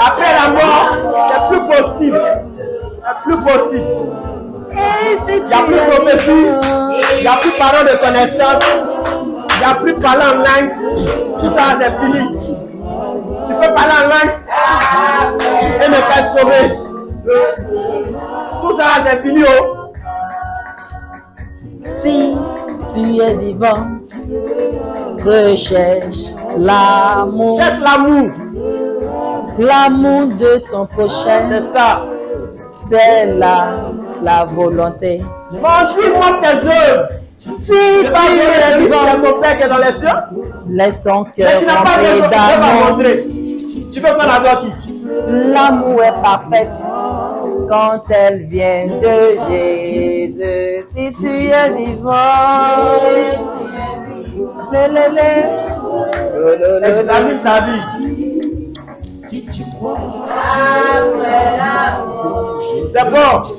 Après la mort, c'est plus possible. C'est plus possible. et si Il n'y a tu plus de es prophétie. vivant, Il n'y a plus de parole de connaissance. Il n'y a plus de parler en langue. Tout ça, c'est fini. Tu peux parler en langue et ne pas être sauvé. Tout ça, c'est fini. Oh. si tu es vivant, recherche l'amour, Cherche l'amour. l'amour de ton prochain, C'est ça. c'est là la volonté. Montre-moi tes œuvres. Si C'est tu pas es que vivant, mon Père qui est dans les cieux. laisse ton Mais cœur tu n'as pas rempli besoin de la d'amour. montrer. Tu peux prendre la gloire qui? L'amour est parfaite quand elle vient de Jésus. Si tu es vivant, Examine ta vie. C'est bon.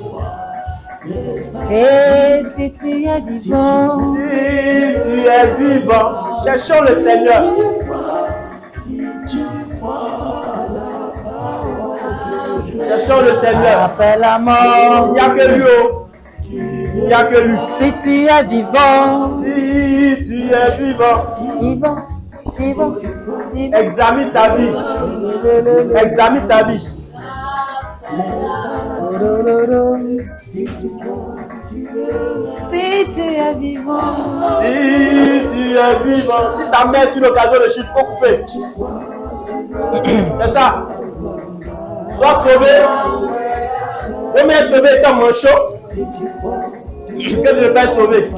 Et si tu es vivant, Si tu es vivant, cherchons le Seigneur. Cherchons le Seigneur. après la Il mort, n'y a que lui. Oh. Il n'y a que lui. si tu es vivant, Si tu es vivant, vivant, vivant, vivant. examine ta vie. Examine ta vie. Si tu es vivant, Si tu es vivant, si ta mère est une occasion de chute, il faut couper. C'est ça. Sois sauvé. Vaut mieux être sauvé étant manchot que de ne pas être sauvé.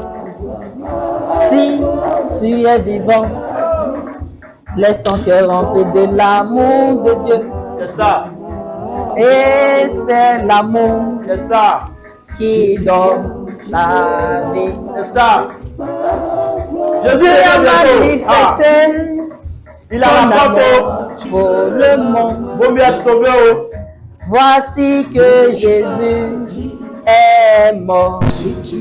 si tu es vivant, laisse ton cœur rempli de l'amour de Dieu. C'est ça. Et c'est l'amour C'est ça. qui donne la vie. C'est ça. Jésus Dieu est a bientôt. manifesté Il a son la porte. amour pour le monde. Vaut mieux être sauvé. Oh. Voici que Jésus est mort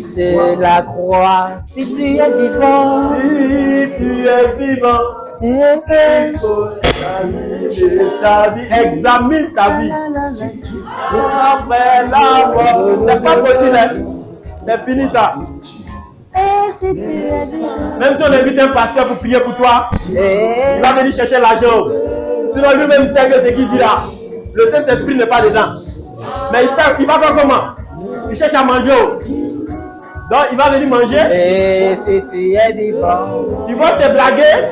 sur la croix. Si tu es vivant, Si tu es vivant, il faut examiner ta vie. Examine ta vie. Après la mort, c'est pas possible. Hein? C'est fini ça. et si tu es vivant, Même si on invite un pasteur pour prier pour toi, et il va venir chercher l'argent. Sinon lui-même sait que ce qu'il dit là, le Saint-Esprit n'est pas dedans. Mais il va faire comment? Il cherche à manger. Donc il va venir manger. et si tu es vivant, Ils vont te blaguer.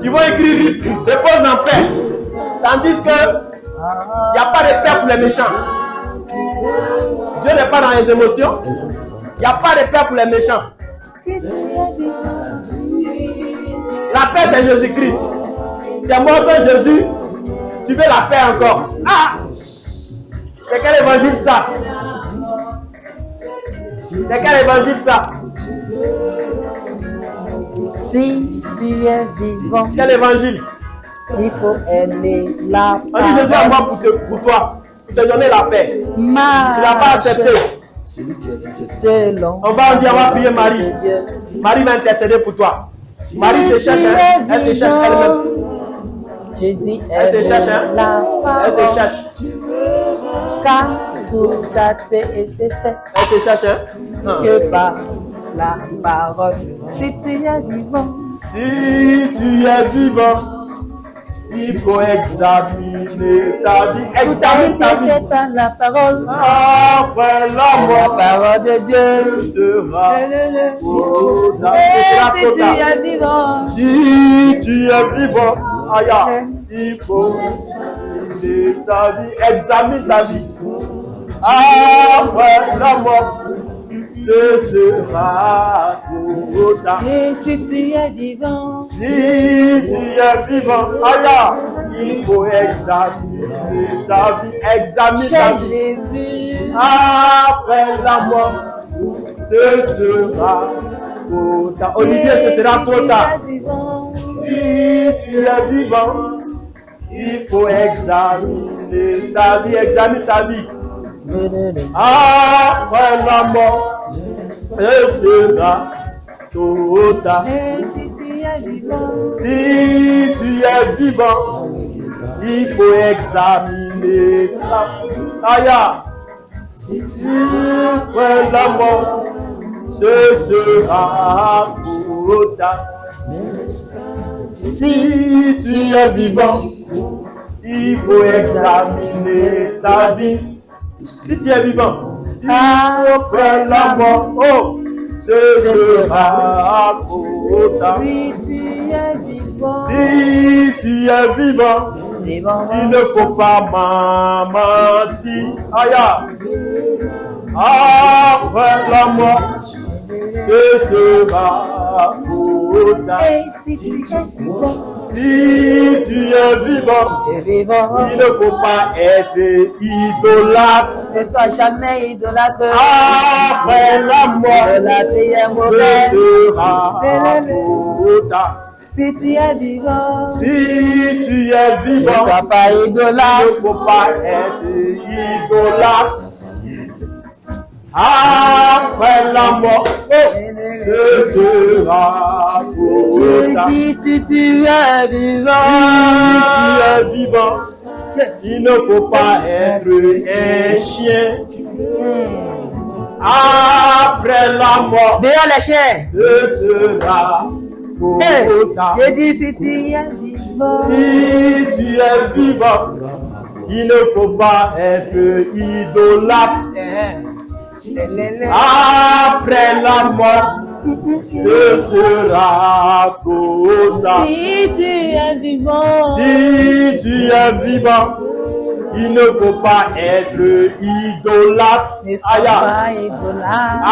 Ils vont écrire repose en paix. Tandis que il n'y a pas de paix pour les méchants. Dieu n'est pas dans les émotions. Il n'y a pas de paix pour les méchants. si tu es vivant, La paix, c'est Jésus-Christ. Tu es mort sans Jésus. Tu veux la paix encore. Ah! C'est quel évangile ça? C'est quel évangile ça? si tu es vivant, Quel évangile? il faut aimer la On dit Jésus est parole. mort pour toi. Pour te donner la paix. Tu ne l'as pas accepté. Selon On va prier Marie. Dieu. Marie va intercéder pour toi. Marie se cherche, hein? Elle se cherche elle-même. Je dis Elle se cherche, hein? la Elle se parole, cherche. car tout a été fait Elle se cherche, hein? Non. que par la parole. Si tu es vivant, Si tu es vivant, il faut examiner ta vie. tout a Examine ta été vie. fait par la parole. Après la La mort, parole de Dieu. sera trop tard. Et Ce sera si trop tu tard. es vivant, Si tu es vivant, aïe, il faut examiner ta vie. Examine ta vie. Après la mort, ce sera trop tard. et si tu es vivant, Si tu es vivant, aïe, il faut examiner ta vie. Examine ta cher vie. Jésus, Après la mort, ce sera trop tard. Olivier, ce sera trop tard. Si tu es vivant, il faut examiner ta vie. Examine ta vie. Après la mort, ce sera trop tard. et si tu es vivant, Si tu es vivant, il faut examiner ta vie. Aïe. Si après la mort, ce sera trop tard. si tu es vivant, il faut examiner ta vie. Si tu es vivant, si après la mort, oh, ce sera trop tard. si tu es vivant, Si tu es vivant, il ne faut pas mentir. Aïe. Après la mort, ce sera trop trop tard. Et si tu es vivant, Si tu es vivant, il ne faut pas être idolâtre. ne sois jamais idolâtre. Après la mort, Idolâtrie est ce mauvaise. sera trop tard. Si tu es vivant, Si tu es ne vivant, sois pas il ne idolâtre. faut pas être idolâtre. Après la mort, ce sera trop Je tard. dis si tu es Si vivant, tu es vivant, il ne faut pas être un chien. Après la mort, dehors les chiens. ce sera trop tard. Je dis si tu es vivant, Si tu es vivant, il ne faut pas être idolâtre. Après la mort, ce sera trop tard. si tu es vivant, Si tu es vivant, il ne faut pas être idolâtre. ne sois Aïe. pas idolâtre.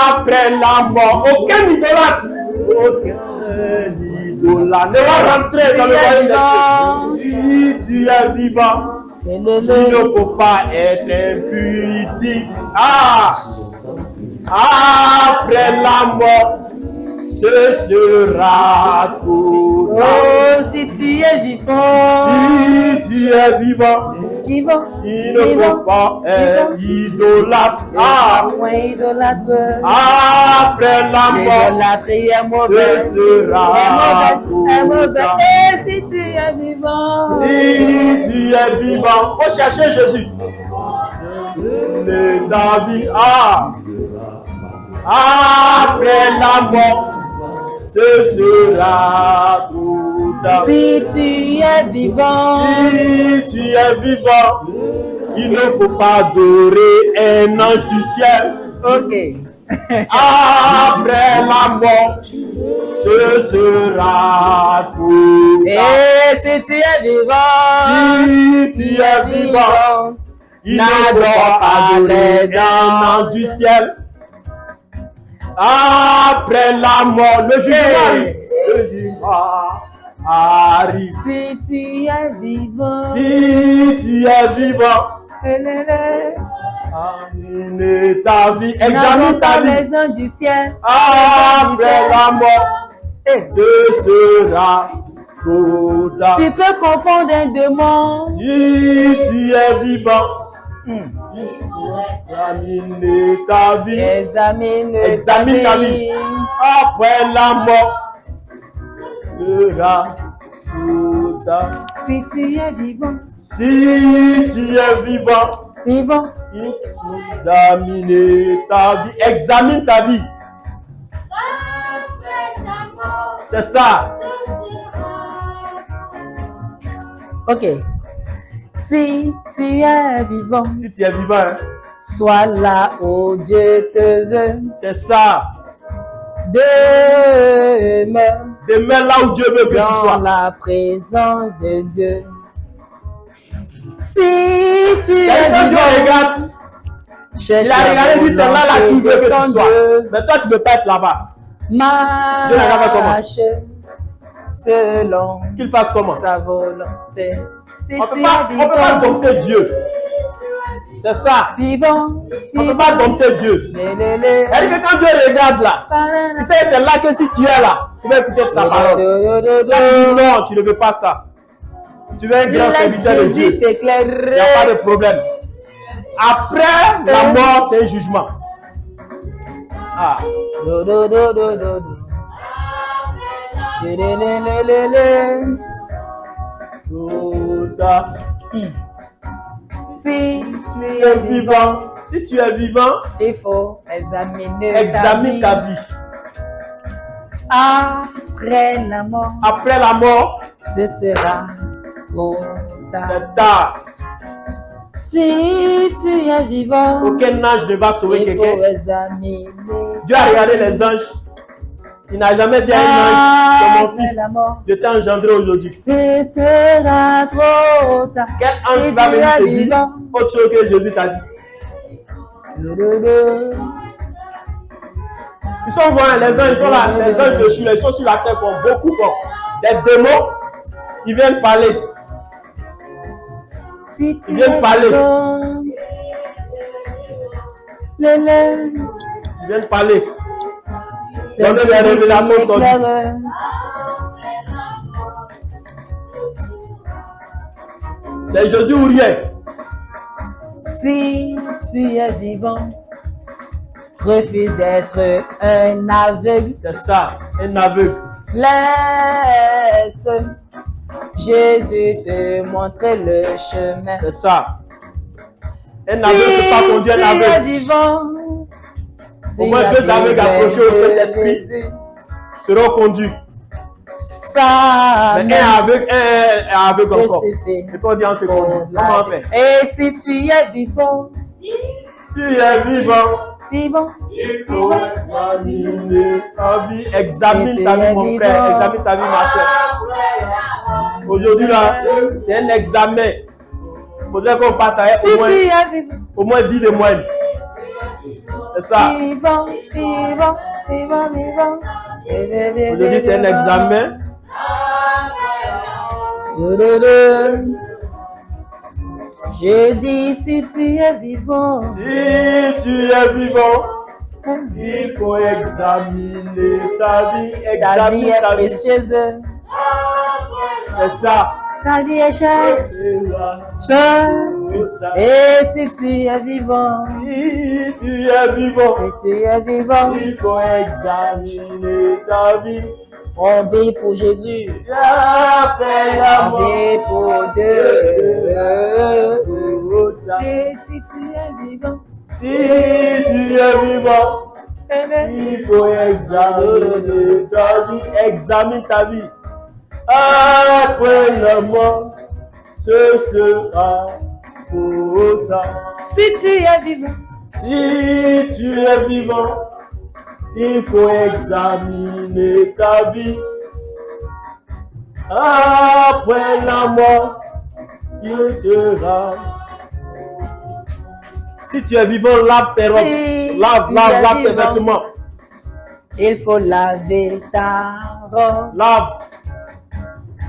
Après la mort, aucun idolâtre. Aucun idolâtre. Ne va rentrer dans le royaume des cieux. Si tu es vivant, il ne faut pas être impudique. Après la mort, ce sera trop tard. Oh, si tu es vivant, Si tu es vivant, vivant, il ne faut pas être idolâtre. moins idolâtre. Après la mort, L'idolâtrie est ce mauvaise. sera Est trop mauvaise. tard. Et si tu es vivant, Si tu es vivant, faut chercher Jésus. De ta vie, après la mort, ce sera trop tard. si tu es vivant, Si tu es vivant, il ne faut pas adorer un ange du ciel. ok. Après la mort, ce sera trop tard. Et si tu es vivant, Si tu es vivant, il ne faut pas adorer un ange du ciel. Après la mort, le jugement arrive. si tu es vivant, Si tu es vivant, examine ta vie, examine ta vie. les anges du ciel. Après la mort, ce sera trop tard. Tu peux confondre un démon. Si tu es vivant, examine ta vie. Examine Ta vie. Après la mort, sera trop tard. Si tu es vivant, Si tu es vivant, vivant, examine ta vie. Examine ta vie. C'est ça. ok. Si tu es vivant, Si tu es vivant, hein, sois là où Dieu te veut. c'est ça. Demeure Demeure là où Dieu veut que tu dans sois. la présence de Dieu. Si tu es Quand Dieu vivant, regarde, cherche il a regardé, il dit c'est là qu'il veut que tu sois. Dieu. Mais toi, tu ne veux pas être là-bas. Marche selon Qu'il fasse comment? sa volonté. Si On tu ne peut pas es dompter Dieu. C'est ça. vivant, On ne peut pas dompter Dieu. vivant, C'est-à-dire que quand Dieu regarde là, tu sais, c'est là que si tu es là, tu vas écouter sa parole. Non, tu ne veux pas ça. Tu veux un grand serviteur de Dieu. Il n'y a pas de problème. Après la mort, c'est un jugement. Si Tu es vivant. Si tu es vivant, il faut examiner examine ta vie. Après la mort, Après la mort, ce sera trop tard. c'est tard. Si tu es vivant, Aucun ange ne va sauver il faut quelqu'un. examiner. Dieu a regardé les anges. Il n'a jamais dit à un ange, c'est mon Après fils, la mort, je t'ai engendré aujourd'hui. ce sera trop tard. Quel ange Si va tu venir es te dire vivant, autre chose que Jésus t'a dit? Ils sont loin, les anges, ils sont là, les anges de Chine, ils sont sur la terre, bon, beaucoup, bon. Des démons, ils viennent parler. Si tu Ils viennent es parler. vivant, Ils viennent parler. c'est Donner des révélations Jésus qui tordues. éclaire. C'est Jésus ou rien. Si tu es vivant, refuse d'être un aveugle. C'est ça, un aveugle. Laisse Jésus te montrer le chemin. C'est ça. Un aveugle ne peut pas conduire un Si tu es aveugle. vivant, Au moins deux aveugles approchés au Saint-Esprit seront conduits. Ça Mais un aveugle et encore. c'est fait. Et puis on dit en se conduit. pour Comment la on fait? vie. Et si tu es vivant, Tu es vivant. vivant, Il faut examiner ta vie. Examine Si ta tu vie, es mon vivant. frère. Examine ta vie, ma soeur. Aujourd'hui, là, c'est un examen. Il faudrait qu'on passe à si au moins, tu es vivant, au moins 10 de moyenne. C'est ça. vivant, vivant, vivant, vivant. Aujourd'hui, c'est un examen. Je dis si tu es vivant, Si tu es vivant, il faut examiner ta vie. ta vie Examine est ta vie. précieuse, C'est ça. ta vie est chère, chère. Et si tu es vivant, Si tu es vivant, si tu es vivant, il faut examiner ta vie. on vit pour Jésus, Appelle à on moi. vit pour Dieu. Si Et si tu es vivant, tu es vivant, il faut examiner ta vie. Examine ta vie. Après la mort, ce sera pour toi. si tu es vivant, Si tu es vivant, il faut examiner ta vie. Après la mort, il sera. Si tu es vivant, lave tes robes. Si Lave tu tes es vivant. vêtements. il faut laver ta robe, Lave.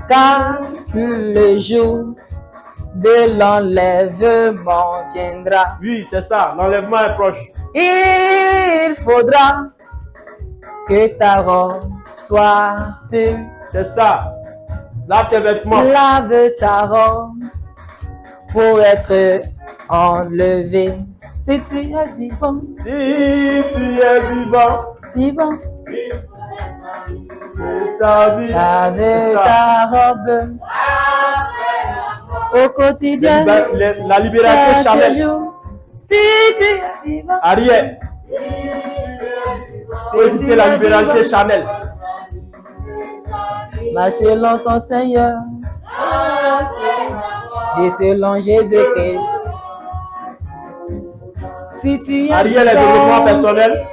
car le jour de l'enlèvement viendra. Oui, c'est ça. L'enlèvement est proche. Il faudra que ta robe soit pure. C'est ça. Lave tes vêtements. Lave ta robe pour être enlevé. Si tu es vivant, Si tu es vivant, vivant, de ta vie. lave C'est ça. ta robe au quotidien. La libération Chaque charnelle. jour, si tu es vivant, Arrière. Faut si tu éviter la es libéralité vivant, charnelle. marche selon ton Seigneur et selon Jésus-Christ. Si tu es Arrière les vivant, développements personnels.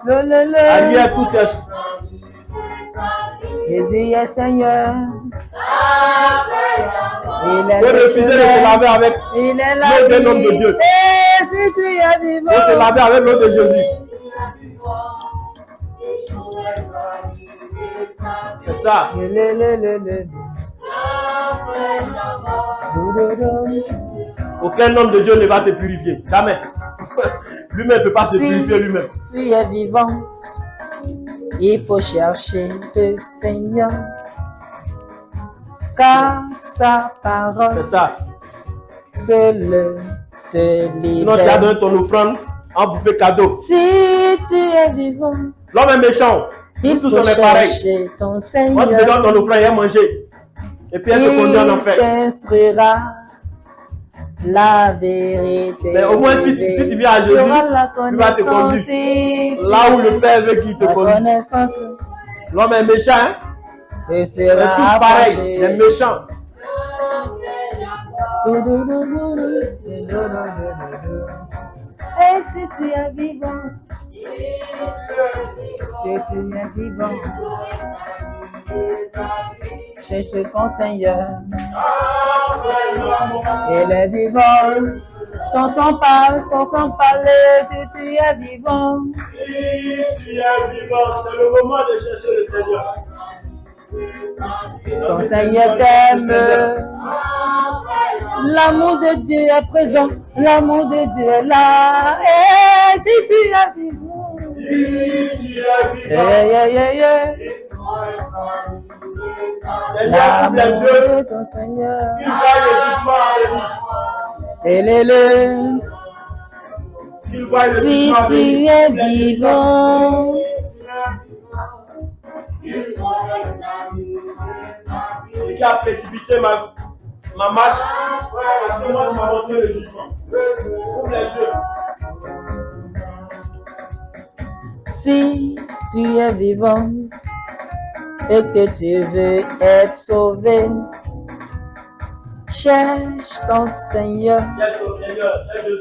Arrière tous ces. Jésus est Seigneur. Il est Faut refuser de se laver avec il est la l'eau d'un homme de vie. Dieu. Et si tu es vivant, Faut se laver avec l'eau de Jésus. C'est ça. Aucun homme de Dieu ne va te purifier. Jamais. Lui-même ne peut pas se Si purifier lui-même. tu es vivant, il faut chercher le Seigneur, car sa C'est parole ça. seule te Sinon, tu as libère. donné ton offrande en bouffée cadeau. Si tu es vivant, L'homme est méchant. il Nous tous faut on est pareil. chercher ton Moi, tu me Seigneur. donnes ton offrande et elle manger. Et puis elle te conduit en Il enfer. t'instruira la vérité. Mais au moins, si tu viens à tu Jésus, auras la il va te connaissance. conduire. Si tu Là où le Père veut qu'il te la conduise. connaissance, L'homme est méchant, hein? tu On est seras tous pareils. approché. Les méchants. Et si tu es vivant, si tu es vivant, cherche ton Seigneur. Il est vivant, sans son parler, si tu es vivant. tu es vivant, c'est le moment de chercher le Seigneur. Ton Seigneur t'aime. L'amour de Dieu est présent. L'amour de Dieu est là. Et si tu es vivant. Seigneur, ouvre les yeux. De ton Seigneur. Il va le jugement avec lui. Si tu es vivant. Ce qui a précipité ma marche, parce que moi, je m'ai montré le jugement. Ouvre les yeux. Si tu es vivant et que tu veux être sauvé, cherche ton Seigneur,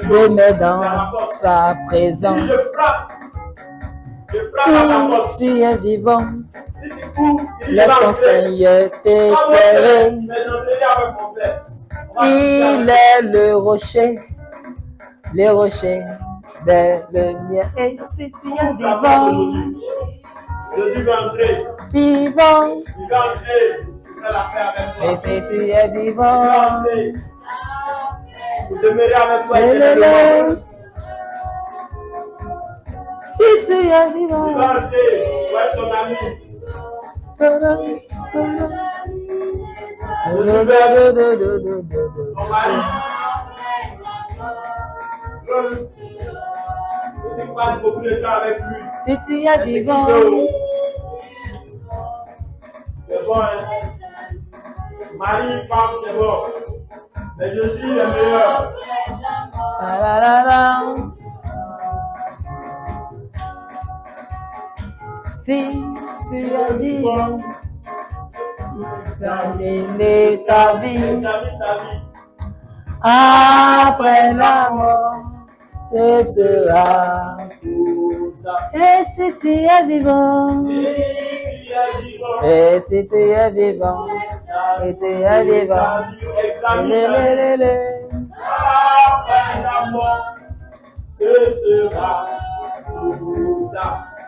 demeure dans sa présence. Si tu es vivant, laisse ton Seigneur t'éclairer. Il est le rocher de lumière. Et si tu es vivant, vivant. Et si tu es vivant, si tu es vivant, si tu es vivant, c'est bon, hein? Marie, femme, c'est bon. Mais je suis le meilleur. Si tu es vivant, examine ta vie. Après la mort, ce sera. Et si tu es vivant, et si tu es vivant, et tu es vivant, après la mort, ce sera.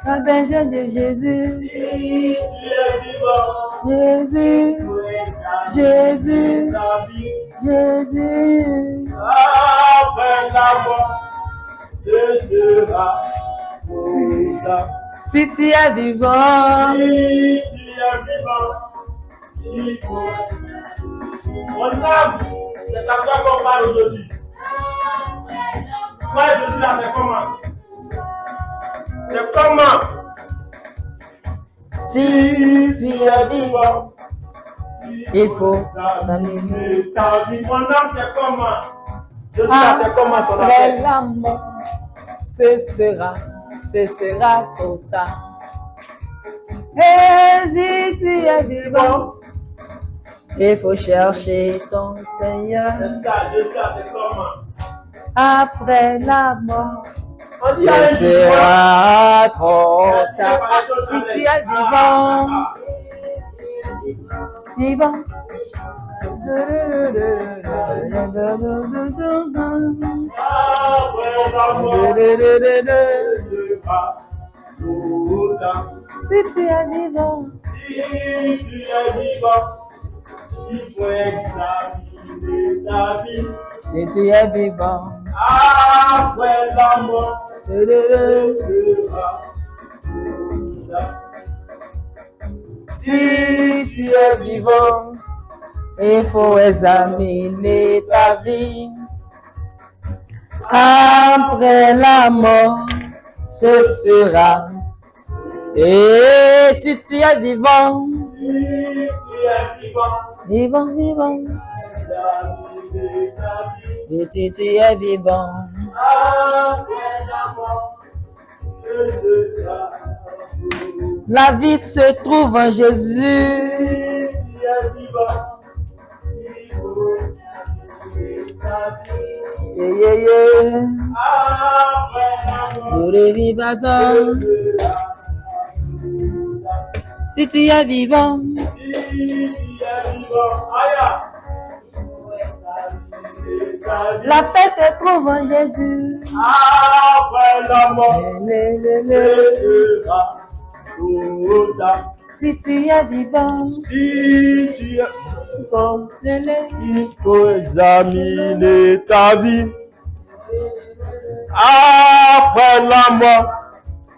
La berger de Jésus, Si tu es vivant, Jésus, Jésus, Jésus. après la mort, ce sera. Si tu es vivant, Si tu es vivant, il faut. Mon âme, c'est à toi qu'on parle aujourd'hui. Moi, je suis là, c'est comment? C'est comment? si tu es vivant, il faut examiner ta vie. Mon âme, c'est comment? Je suis là, c'est comment son après affaire? la mort, ce sera trop tard. Et si tu es vivant, il faut chercher ton Seigneur. C'est ça, je suis là, c'est comment? Après la mort, On dit ce avec sera trop tard. Si tu es vivant, vivant. Si tu es vivant, il faut examiner ta vie. si tu es vivant, Après la mort, si tu es vivant, il faut examiner ta vie. Après la mort, ce sera. Et si tu es vivant, vivant, vivant. Et si tu es vivant, la vie se trouve en Jésus. Si tu es vivant, La paix se trouve en Jésus. Après la mort, ce sera total. Si tu es vivant, Si tu es vivant, il faut examiner ta vie. Après la mort,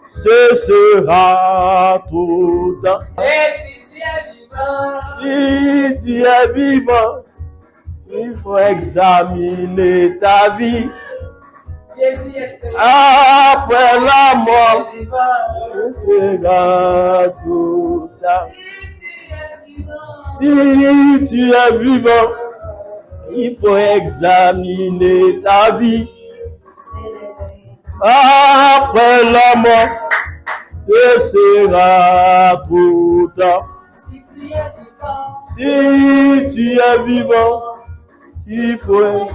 ce sera total. Si tu es vivant, il faut examiner ta vie. Après la mort, ce sera total. Si tu es vivant, il faut examiner ta vie. Après la mort, ce sera total. Si tu es vivant, il faut examiner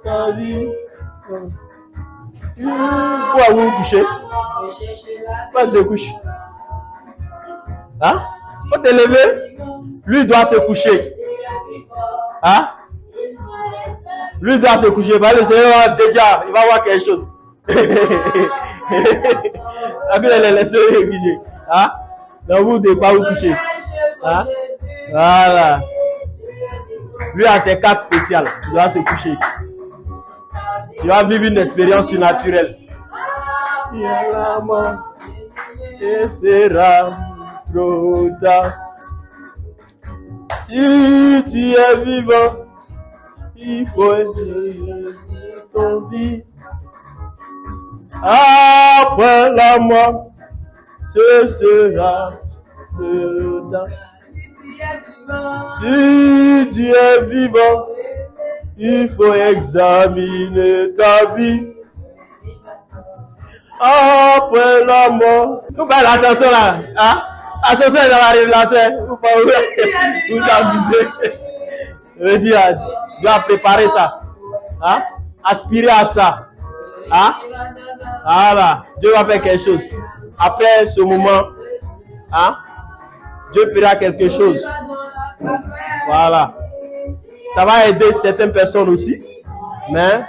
ta vie. Pourquoi vous vous couchez? Pas de couche. Hein? Faut te lever. Lui doit se coucher. Hein? Lui doit se coucher. Parce que le Seigneur déjà, il va voir quelque chose. Après, il laisse se coucher. Hein? Donc vous ne devez pas vous coucher. Hein? Voilà. Lui a ses cas spéciales. Il doit se coucher. Tu vas vivre une expérience surnaturelle. Il y a la mort. Ce sera trop tard. Si tu es vivant, il faut vivre ton vie. Après la mort, ce sera trop tard. Si tu es vivant, il faut examiner ta vie. Après la mort. Vous parlez attention là. Hein? Attention dans la révélation. Vous parlez. Vous abusez. Je veux dire, tu dois préparer ça. Hein? Aspirer à ça. Hein? Voilà. Dieu va faire quelque chose. Après ce moment, hein? Dieu fera quelque chose. Voilà. Ça va aider certaines personnes aussi. Mais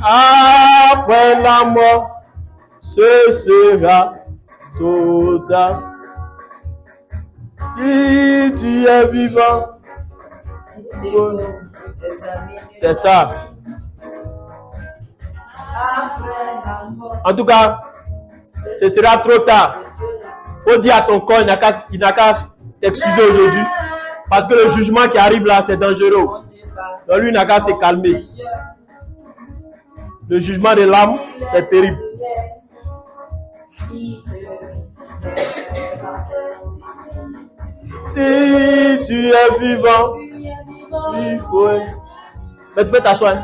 après la mort, ce sera total. Si tu es vivant, c'est ça. En tout cas, ce sera trop tard. Faut dire à ton corps, il n'a qu'à t'excuser aujourd'hui. Parce que le jugement qui arrive là, c'est dangereux. Donc lui, il n'a qu'à se calmer. Le jugement de l'âme, c'est terrible. Si tu es vivant, il faut... Mais tu peux t'asseoir.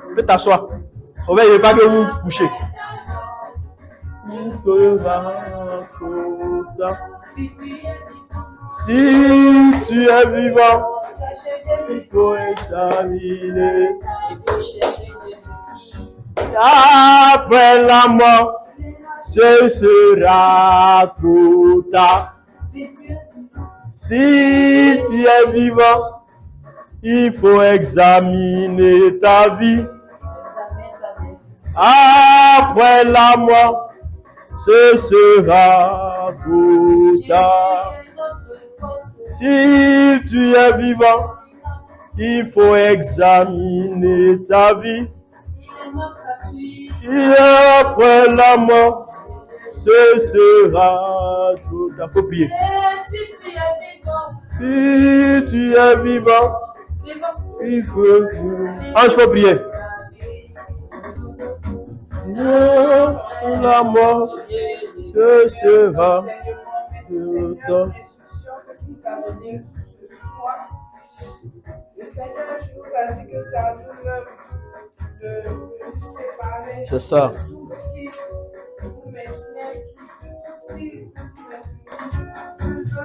Tu peux t'asseoir. On va ne pas que vous couchez. Il fera tout ça. Si tu es vivant, il faut examiner. Après la mort, ce sera trop tard. Si tu es vivant, il faut examiner ta vie. Après la mort, ce sera trop tard. Si tu es vivant, il faut examiner ta vie. Et après la mort, ce sera trop tard. Il faut prier. Si tu es vivant, il faut prier. La mort, ce sera trop tard. Le Seigneur nous a dit que c'est à nous-mêmes de séparer. C'est ça. Tout ce qui nous maintient, tout ce qui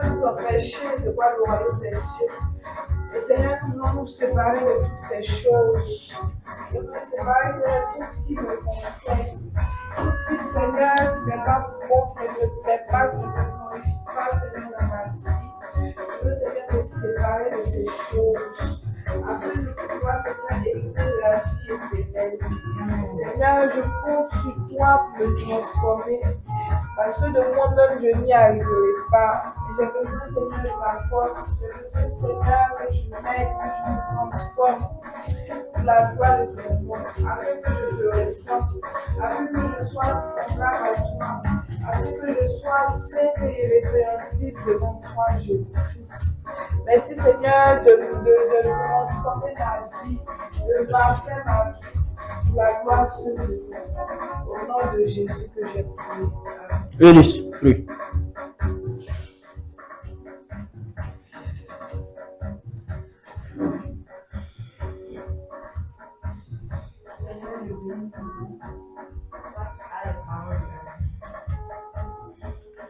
nous empêche de voir le royaume des cieux. Le Seigneur nous va nous séparer de toutes ces choses. De nous séparer de tout ce qui nous concerne. Tout ce qui, Seigneur, ne fait pas pour moi, qui ne te plaît pas, qui ne te glorifie pas, Seigneur, dans ma vie. Je veux, Seigneur, te séparer de je compte sur toi pour me transformer. Parce que de moi-même, je n'y arriverai pas. J'ai besoin, Seigneur, de ta force. J'ai besoin, Seigneur, que je m'aide, que je me transforme pour la gloire de ton nom. Afin que je te ressente. Afin que je sois semblable à toi. Afin que je sois sainte et irrépréhensible devant toi, Jésus-Christ. Merci, Seigneur, de transformer ma vie, de parfaire ma vie. La gloire sur le au nom de Jésus que j'ai prié. Eunice, prie.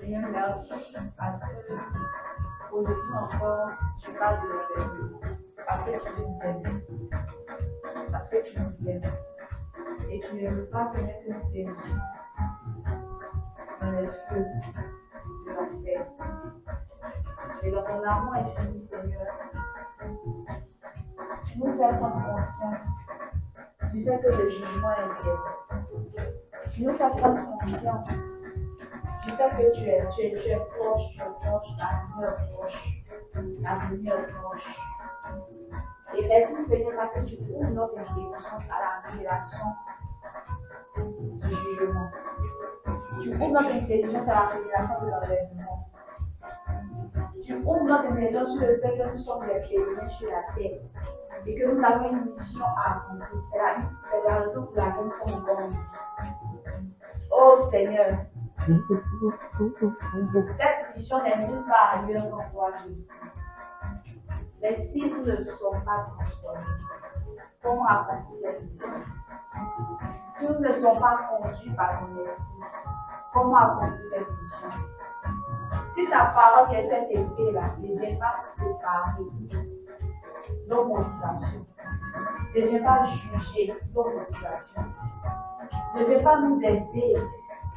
Seigneur, merci parce que aujourd'hui encore, tu parles de la vérité. Parce que tu nous aimes. Parce que tu nous aimes. Et tu ne veux pas, Seigneur, que nous t'aimissions dans les feux de la terre. Et dans ton amour infini, Seigneur, tu nous fais prendre conscience du fait que le jugement est vrai. Tu nous fais prendre conscience du fait que tu es proche, l'avenir est proche. Et merci Seigneur parce que tu ouvres notre intelligence à la révélation du jugement. Tu ouvres notre intelligence à la révélation de l'enlèvement. Tu ouvres notre intelligence sur le fait que nous sommes des pèlerins sur la terre et que nous avons une mission à accomplir. C'est la raison pour laquelle nous sommes encore en vie. Oh Seigneur, cette mission n'est nulle part ailleurs qu'en toi, Jésus-Christ. Mais si nous ne sommes pas transformés, comment accomplir cette mission? Si nous ne sommes pas conduits par ton esprit, comment accomplir cette mission? Si ta parole est cette épée-là, ne viens pas séparer nos motivations, ne viens pas juger nos motivations, ne viens pas nous aider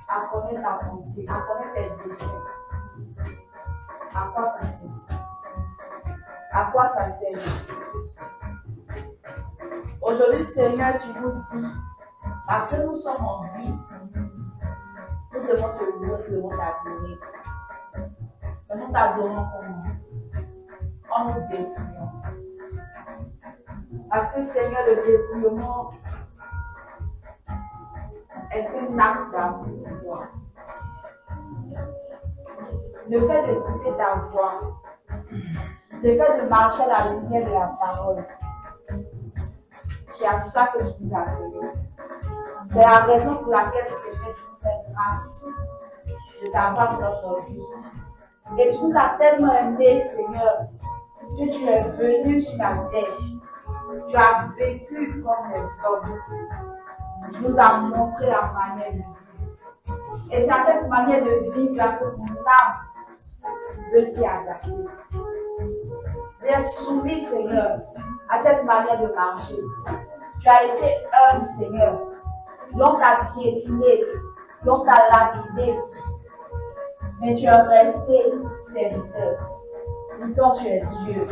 à connaître ta pensée, à connaître tes desseins. À quoi ça sert? À quoi ça sert? Aujourd'hui, Seigneur, tu nous dis, parce que nous sommes en vie, nous devons te louer, nous devons t'adorer. Mais nous t'adorons comment? En nous dépouillant. Parce que, Seigneur, le dépouillement est un acte d'amour pour toi. Le fait d'écouter ta voix, le fait de marcher à la lumière de la parole, c'est à ça que tu nous as appelés. C'est la raison pour laquelle, Seigneur, tu nous fais grâce de t'avoir dans notre vie. Et tu nous as tellement aimés, Seigneur, que tu es venu sur la terre. Tu as vécu comme des hommes. Tu nous as montré la manière de vivre. Et c'est à cette manière de vivre que mon âme veut s'y adapter. D'être soumis, Seigneur, à cette manière de marcher. Tu as été humble, Seigneur. L'on t'a piétiné, l'on t'a lapidé. Mais tu es resté serviteur. Pourtant tu es Dieu.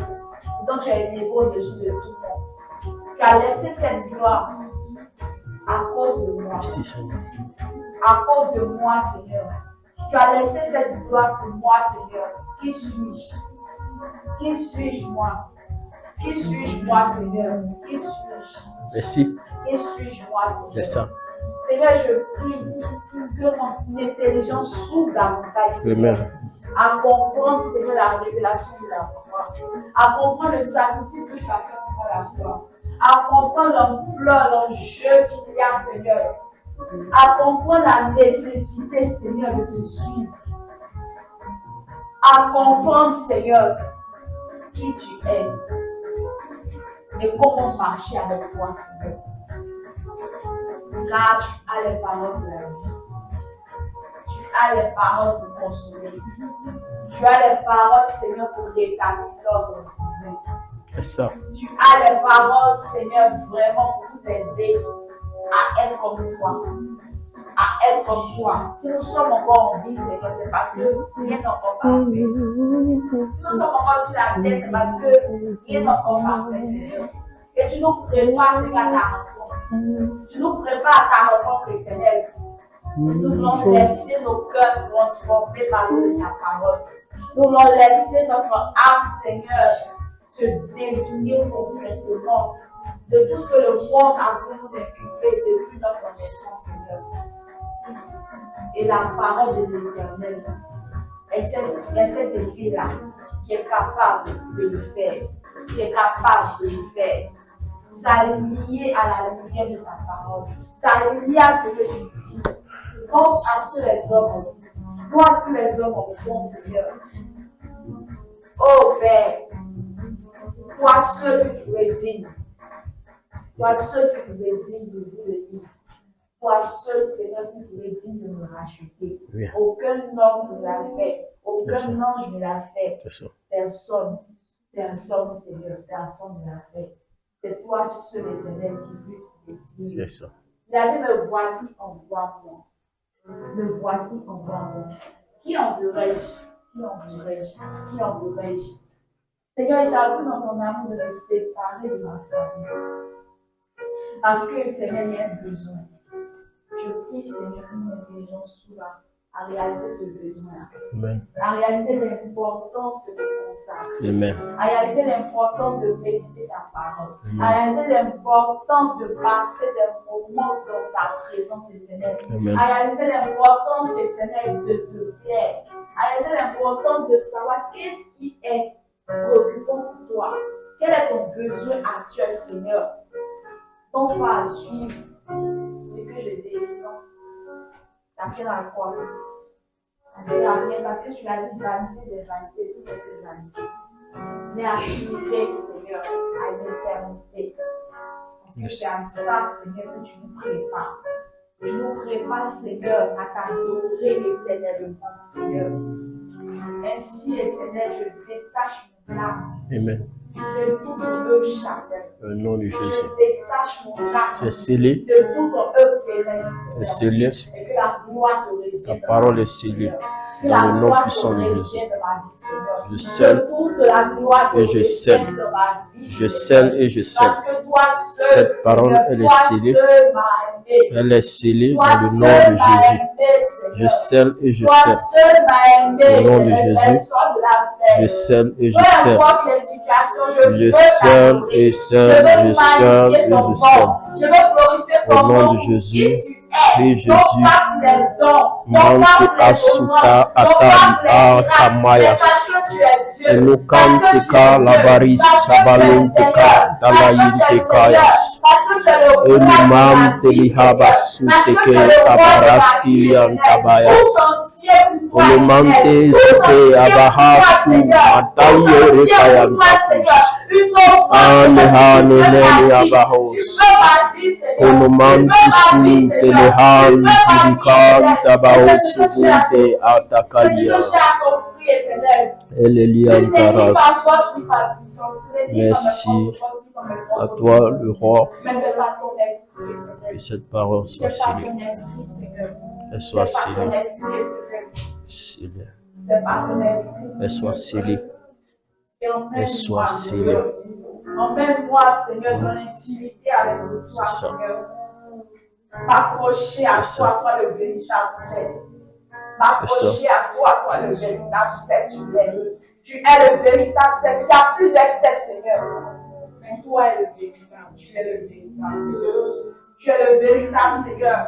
Pourtant tu es élevé au-dessus de tout le monde. Tu as laissé cette gloire à cause de moi. Merci, Seigneur. À cause de moi, Seigneur. Tu as laissé cette gloire pour moi, Seigneur. Qui suis-je? Qui suis-je, moi? Qui suis-je, moi, Seigneur? Qui suis-je? Merci. Qui suis-je, moi, Seigneur? C'est ça. Seigneur, je prie que mon intelligence s'ouvre davantage, Seigneur. Amen. À comprendre, Seigneur, la révélation de la croix. À comprendre le sacrifice que tu as fait pour la croix. À comprendre l'ampleur, l'enjeu qu'il y a, Seigneur. À comprendre la nécessité, Seigneur, de te suivre. À comprendre, Seigneur, qui tu es. Et comment marcher avec toi, Seigneur. Car tu as les paroles de la vie. Tu as les paroles pour consoler. Tu as les paroles, Seigneur, pour rétablir l'ordre divin. C'est ça. Tu as les paroles, Seigneur, vraiment pour nous aider à être comme toi. À être comme toi. Si nous sommes encore en vie, Seigneur, c'est parce que rien n'est encore parfait. Si nous sommes encore sur la terre, c'est parce que rien n'est encore parfait, Seigneur. Et tu nous prépares, Seigneur, à ta rencontre. Tu nous prépares à ta rencontre éternelle. Nous voulons laisser nos cœurs transformés par l'eau de ta parole. Nous voulons laisser notre âme, Seigneur, se définir complètement de tout ce que le monde a voulu nous inculquer depuis notre naissance, Seigneur. Et la parole de l'Éternel est cette épée-là qui est capable de le faire, qui est capable de le faire. S'aligner à la lumière de ta parole, s'aligner à ce que tu dis, pense à ce que les hommes ont dit, pense à ce que les hommes ont fait, Seigneur. Oh Père, toi seul qui es digne, toi seul qui es digne de vous le dire. Toi seul, Seigneur, qui est digne de me racheter. Oui. Aucun homme ne l'a fait. Aucun ange ne l'a fait. Personne, Seigneur, personne ne l'a fait. C'est toi seul, Éternel, qui est digne. C'est ça. Il a dit, me voici, envoie-moi. Me voici, envoie-moi. Qui enverrai-je? Qui enverrai-je? Qui enverrai-je? Seigneur, il t'a plu dans ton amour de me séparer de ma famille. Parce que, Seigneur, il y a un besoin. Je prie, Seigneur, une intelligence souvent à réaliser ce besoin-là. À réaliser l'importance de te consacrer. À réaliser l'importance de méditer ta parole. À réaliser l'importance de passer des moments dans ta présence éternelle. À réaliser l'importance éternelle de te plaire. À réaliser l'importance de savoir qu'est-ce qui est préoccupant pour toi. Quel est ton besoin actuel, Seigneur? Ton pas à suivre. Ce que je désire, ça sert à quoi? Ça sert à rien parce que tu l'as dit, vanité des vanités, tout est que vanité. Mais à vivre, Seigneur, à l'éternité. Parce que c'est à ça, Seigneur, que tu nous prépares. Tu nous prépares, Seigneur, à t'adorer éternellement, Seigneur. Ainsi, éternel, je détache mon âme. Amen. De tout ton œuvre charnel. Au nom de Jésus. Je détache mon âme. C'est scellé. De tout ton œuvre terrestre. C'est scellé. Et que la gloire te revienne. Ta parole est scellée. Dans le nom puissant de Jésus. Je scelle. Et je scelle. Je scelle et je scelle. Cette parole, elle est scellée. Elle est scellée dans le nom de Jésus. Je scelle et je scelle. Au nom de Jésus. Je scelle et je scelle. Je scelle et scelle, je scelle et je scelle. Au nom de Jésus. Et Jésus. Mante asuka atali akamayas. Elokanteka labaris sabalinteka dalayintekayas. Elumam telihabasuteke abaraskilian tabayas. Olumante sike abahafu matayo rekayan tapus. Anehane nene abahos. Olumanti su telehan tirikan tabahos subunte atakalia. Elelian taras. Merci à toi le roi. Que cette parole soit scellée. Elle soit scellée. Elle soit scellée. Elle soit scellée. Emmène-moi, Seigneur, dans l'intimité avec toi, Seigneur. M'accrocher à toi, le véritable Seigneur. M'accrocher à toi, le véritable Seigneur. Tu es le véritable Seigneur. Il y a plusieurs Seigneurs, Seigneur. Mais toi es le véritable. Tu es le véritable Seigneur. Tu es le véritable Seigneur.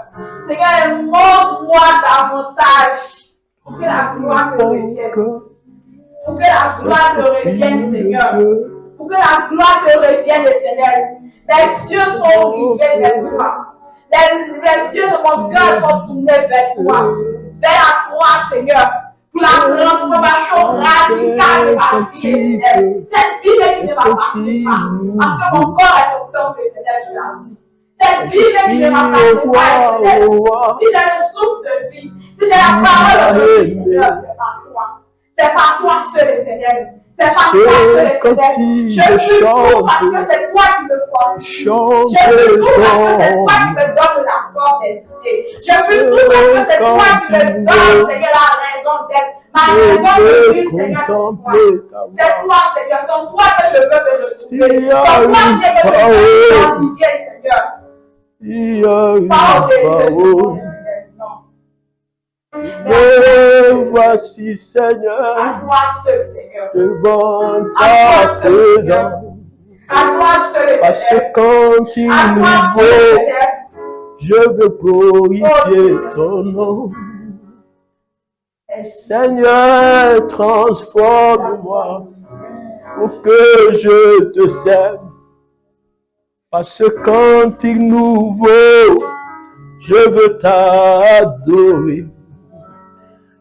Seigneur, montre-moi davantage pour que la gloire te revienne. Pour que la gloire te revienne, Seigneur. Pour que la gloire te revienne, éternel. Les yeux sont rivés vers toi. Les yeux de mon cœur sont tournés vers toi. Vers toi, Seigneur. Pour la transformation radicale de ma vie, éternel. Cette vie qui ne m'appartient pas. Parce que mon corps est au temple, éternel, je l'ai dit. Cette vie qui ne m'appartient pas, éternel. Si j'ai le souffle de vie, si j'ai la parole de vie, Seigneur, c'est par toi. C'est par toi seul, éternel. C'est pas toi seul, éternel. Je prie tout parce que c'est toi qui me fortifie. Je prie tout parce que c'est toi qui me donne la force d'exister. Je prie tout parce que c'est toi qui me donne, Seigneur, la raison d'être. Ma raison de vivre, Je veux Seigneur, contempler ta c'est voix. toi, Seigneur. C'est toi que je veux me retrouver. S'il C'est y toi a que une je veux parole, m'identifier, Seigneur. il y a une Pas au désir de ce monde, parole. Seigneur. Non. Me voici, Seigneur, À toi seul, Seigneur. devant À ta toi seul, Seigneur. présence. À toi seul, Parce que Éternel. quand il À toi nous seul, vaut, Éternel. je veux glorifier Oh, ton nom. Seigneur. Seigneur, transforme-moi pour que je te sème. Parce que quand il nous vaut, je veux t'adorer.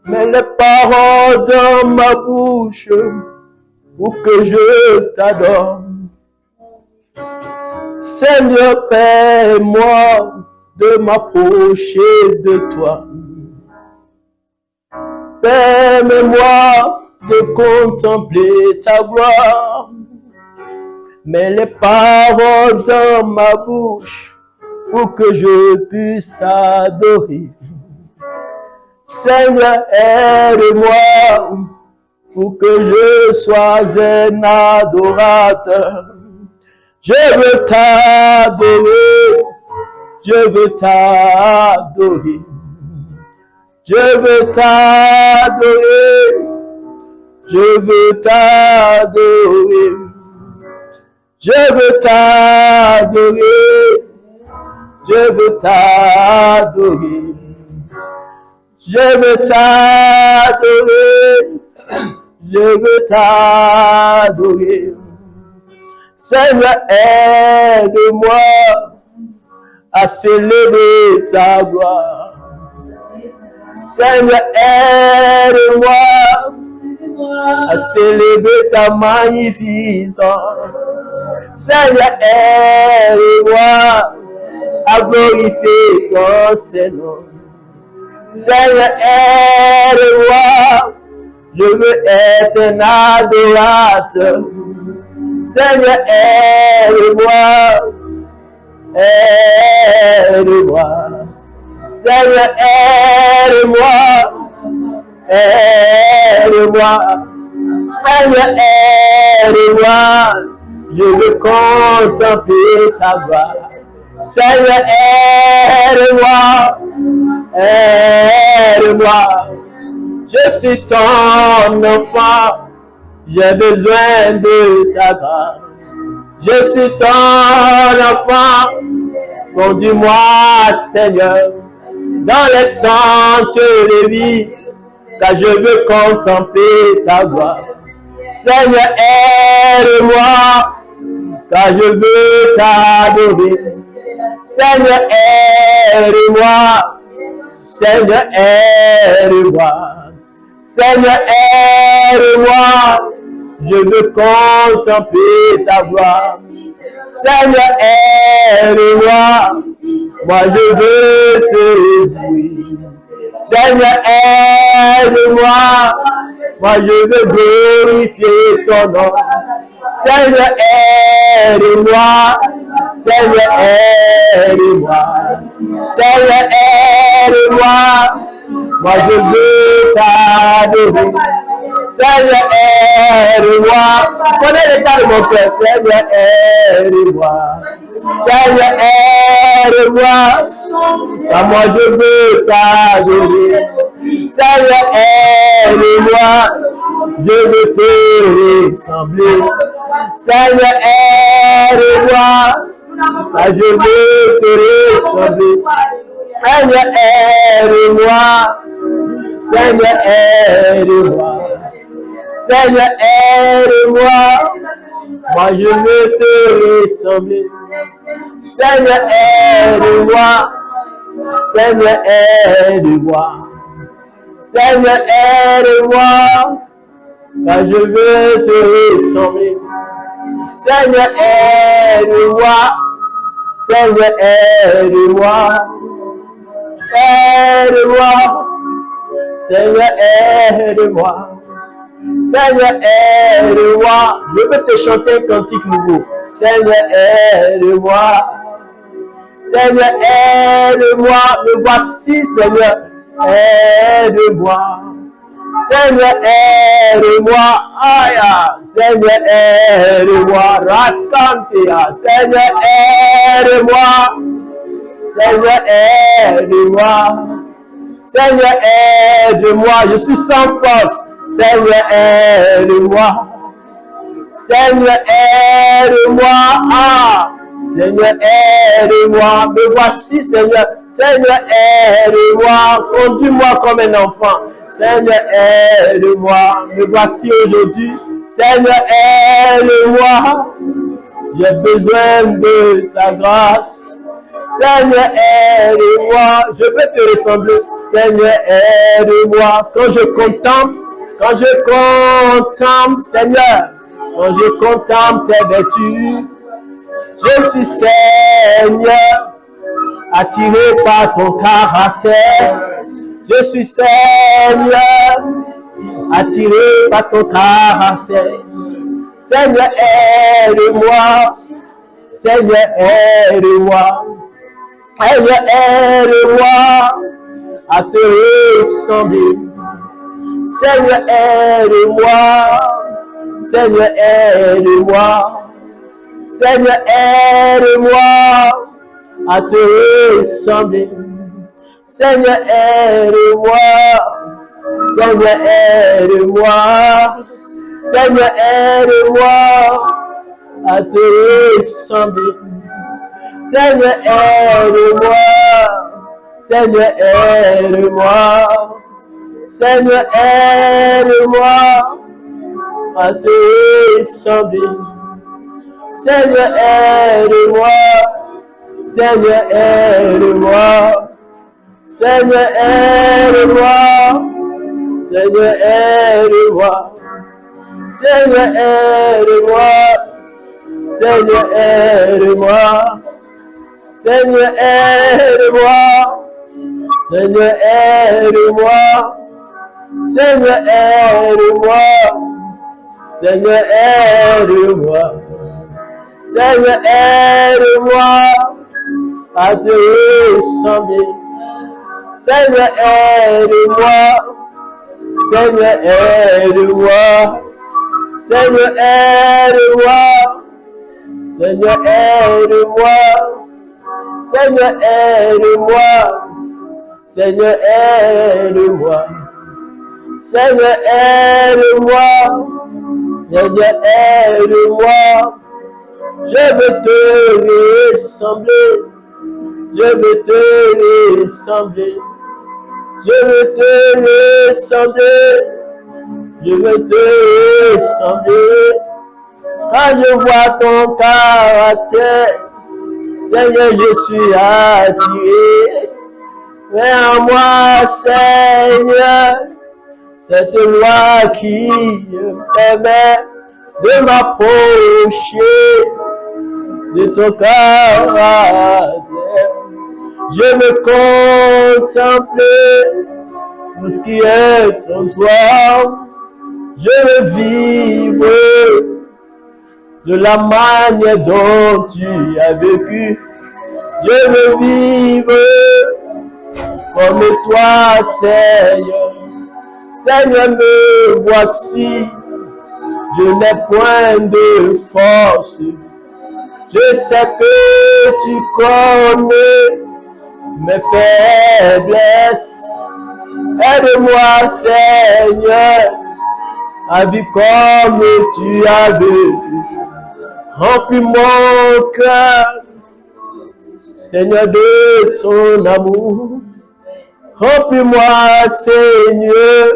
Mets les paroles dans ma bouche pour que je t'adore. Seigneur, permets-moi de m'approcher de toi. Permets-moi de contempler ta gloire. Mets les paroles dans ma bouche pour que je puisse t'adorer. Seigneur, aide-moi pour que je sois un adorateur. Je veux t'adorer, je veux t'adorer. Je veux t'adorer, je veux t'adorer. Je veux t'adorer, je veux t'adorer. Je veux t'adorer, je veux t'adorer. Seigneur, aide-moi à célébrer ta gloire. Seigneur, aide-moi à célébrer ta magnificence. Seigneur, aide-moi à glorifier ton Seigneur. Seigneur, aide-moi, je veux être un adorateur. Seigneur, aide-moi, aide-moi. Seigneur, aide-moi, aide-moi. Seigneur, aide-moi, je veux contempler ta gloire. Seigneur, aide-moi, aide-moi. Je suis ton enfant, j'ai besoin de ta grâce. Je suis ton enfant, conduis-moi, Seigneur, dans les sentiers de vie, car je veux contempler ta gloire. Seigneur, aide-moi, car je veux t'adorer. Seigneur, aide-moi. Seigneur, aide-moi. Seigneur, aide-moi. Je veux contempler ta gloire. Seigneur, aide-moi. Moi, je veux te louer. Seigneur, aide-moi. Moi, je veux glorifier ton nom. Seigneur, aide-moi. Seigneur, aide-moi. Seigneur, aide-moi. Moi, je veux t'adorer. Seigneur, aide-moi. Connais l'état de mon cœur. Seigneur, aide-moi. Seigneur, aide-moi. Car moi, je veux t'adorer. Seigneur, aide-moi. Je veux te ressembler. Seigneur, aide-moi. Car je veux te ressembler. Seigneur, aide-moi. Seigneur, aide-moi. Seigneur, aide-moi. Moi, je veux te ressembler. Seigneur, aide-moi. Seigneur, aide-moi. Seigneur, aide-moi. Car je veux te ressembler. Seigneur, aide-moi. Seigneur, aide-moi. Aide-moi. Seigneur, aide-moi. Seigneur, aide-moi. Je veux te chanter un cantique nouveau. Seigneur, aide-moi. Seigneur, aide-moi. Me voici, Seigneur. Aide-moi. Seigneur, aide-moi. Aya. Seigneur, aide-moi. Rascantia. Seigneur, aide-moi. Seigneur, aide-moi. Seigneur, aide-moi. Je suis sans force. Seigneur, aide-moi. Seigneur, aide-moi. Ah. Seigneur, aide-moi. Me voici, Seigneur. Seigneur, aide-moi. Conduis-moi comme un enfant. Seigneur, aide-moi. Me voici aujourd'hui. Seigneur, aide-moi. J'ai besoin de ta grâce. Seigneur, aide-moi. Je veux te ressembler. Seigneur, aide-moi. Quand je contemple, Seigneur, quand je contemple tes vertus, je suis, Seigneur, attiré par ton caractère. Je suis, Seigneur, attiré par ton caractère. Seigneur, aide-moi. Seigneur, aide-moi. Seigneur, aide-moi à te ressembler. Seigneur, aide-moi. Seigneur, aide-moi. Seigneur, aide-moi à te ressembler. Seigneur, aide-moi. Seigneur, aide-moi. Seigneur, aide-moi à te ressembler. Seigneur, aide-moi. Seigneur, aide-moi. Seigneur, aide-moi à te ressembler. Seigneur, aide-moi. Seigneur, aide-moi. Seigneur, aide-moi. Seigneur, aide-moi. Seigneur, aide-moi. Seigneur, aide-moi. Seigneur, aide-moi. Seigneur, aide-moi. Seigneur, aide-moi. Seigneur, aide-moi. Seigneur, aide-moi à te ressembler. Seigneur, aide-moi. Seigneur, aide-moi. Seigneur, aide-moi. Seigneur, aide-moi. Seigneur, aide-moi. Seigneur, aide-moi. Seigneur, aide-moi. Seigneur, aide-moi. Je veux te ressembler. Je veux te ressembler. Je veux te ressembler. Je veux te ressembler. Quand je vois ton caractère, Seigneur, je suis attiré. Fais en moi, Seigneur, cette loi qui me permet de m'approcher de ton caractère. Je me contemple tout ce qui est en toi. Je veux vivre de la manière dont tu as vécu. Je veux vivre comme toi, Seigneur. Seigneur, me voici. Je n'ai point de force. Je sais que tu connais mes faiblesses. Aide-moi, Seigneur, à vivre comme tu as vécu. Remplis mon cœur, Seigneur, de ton amour. Remplis-moi, Seigneur.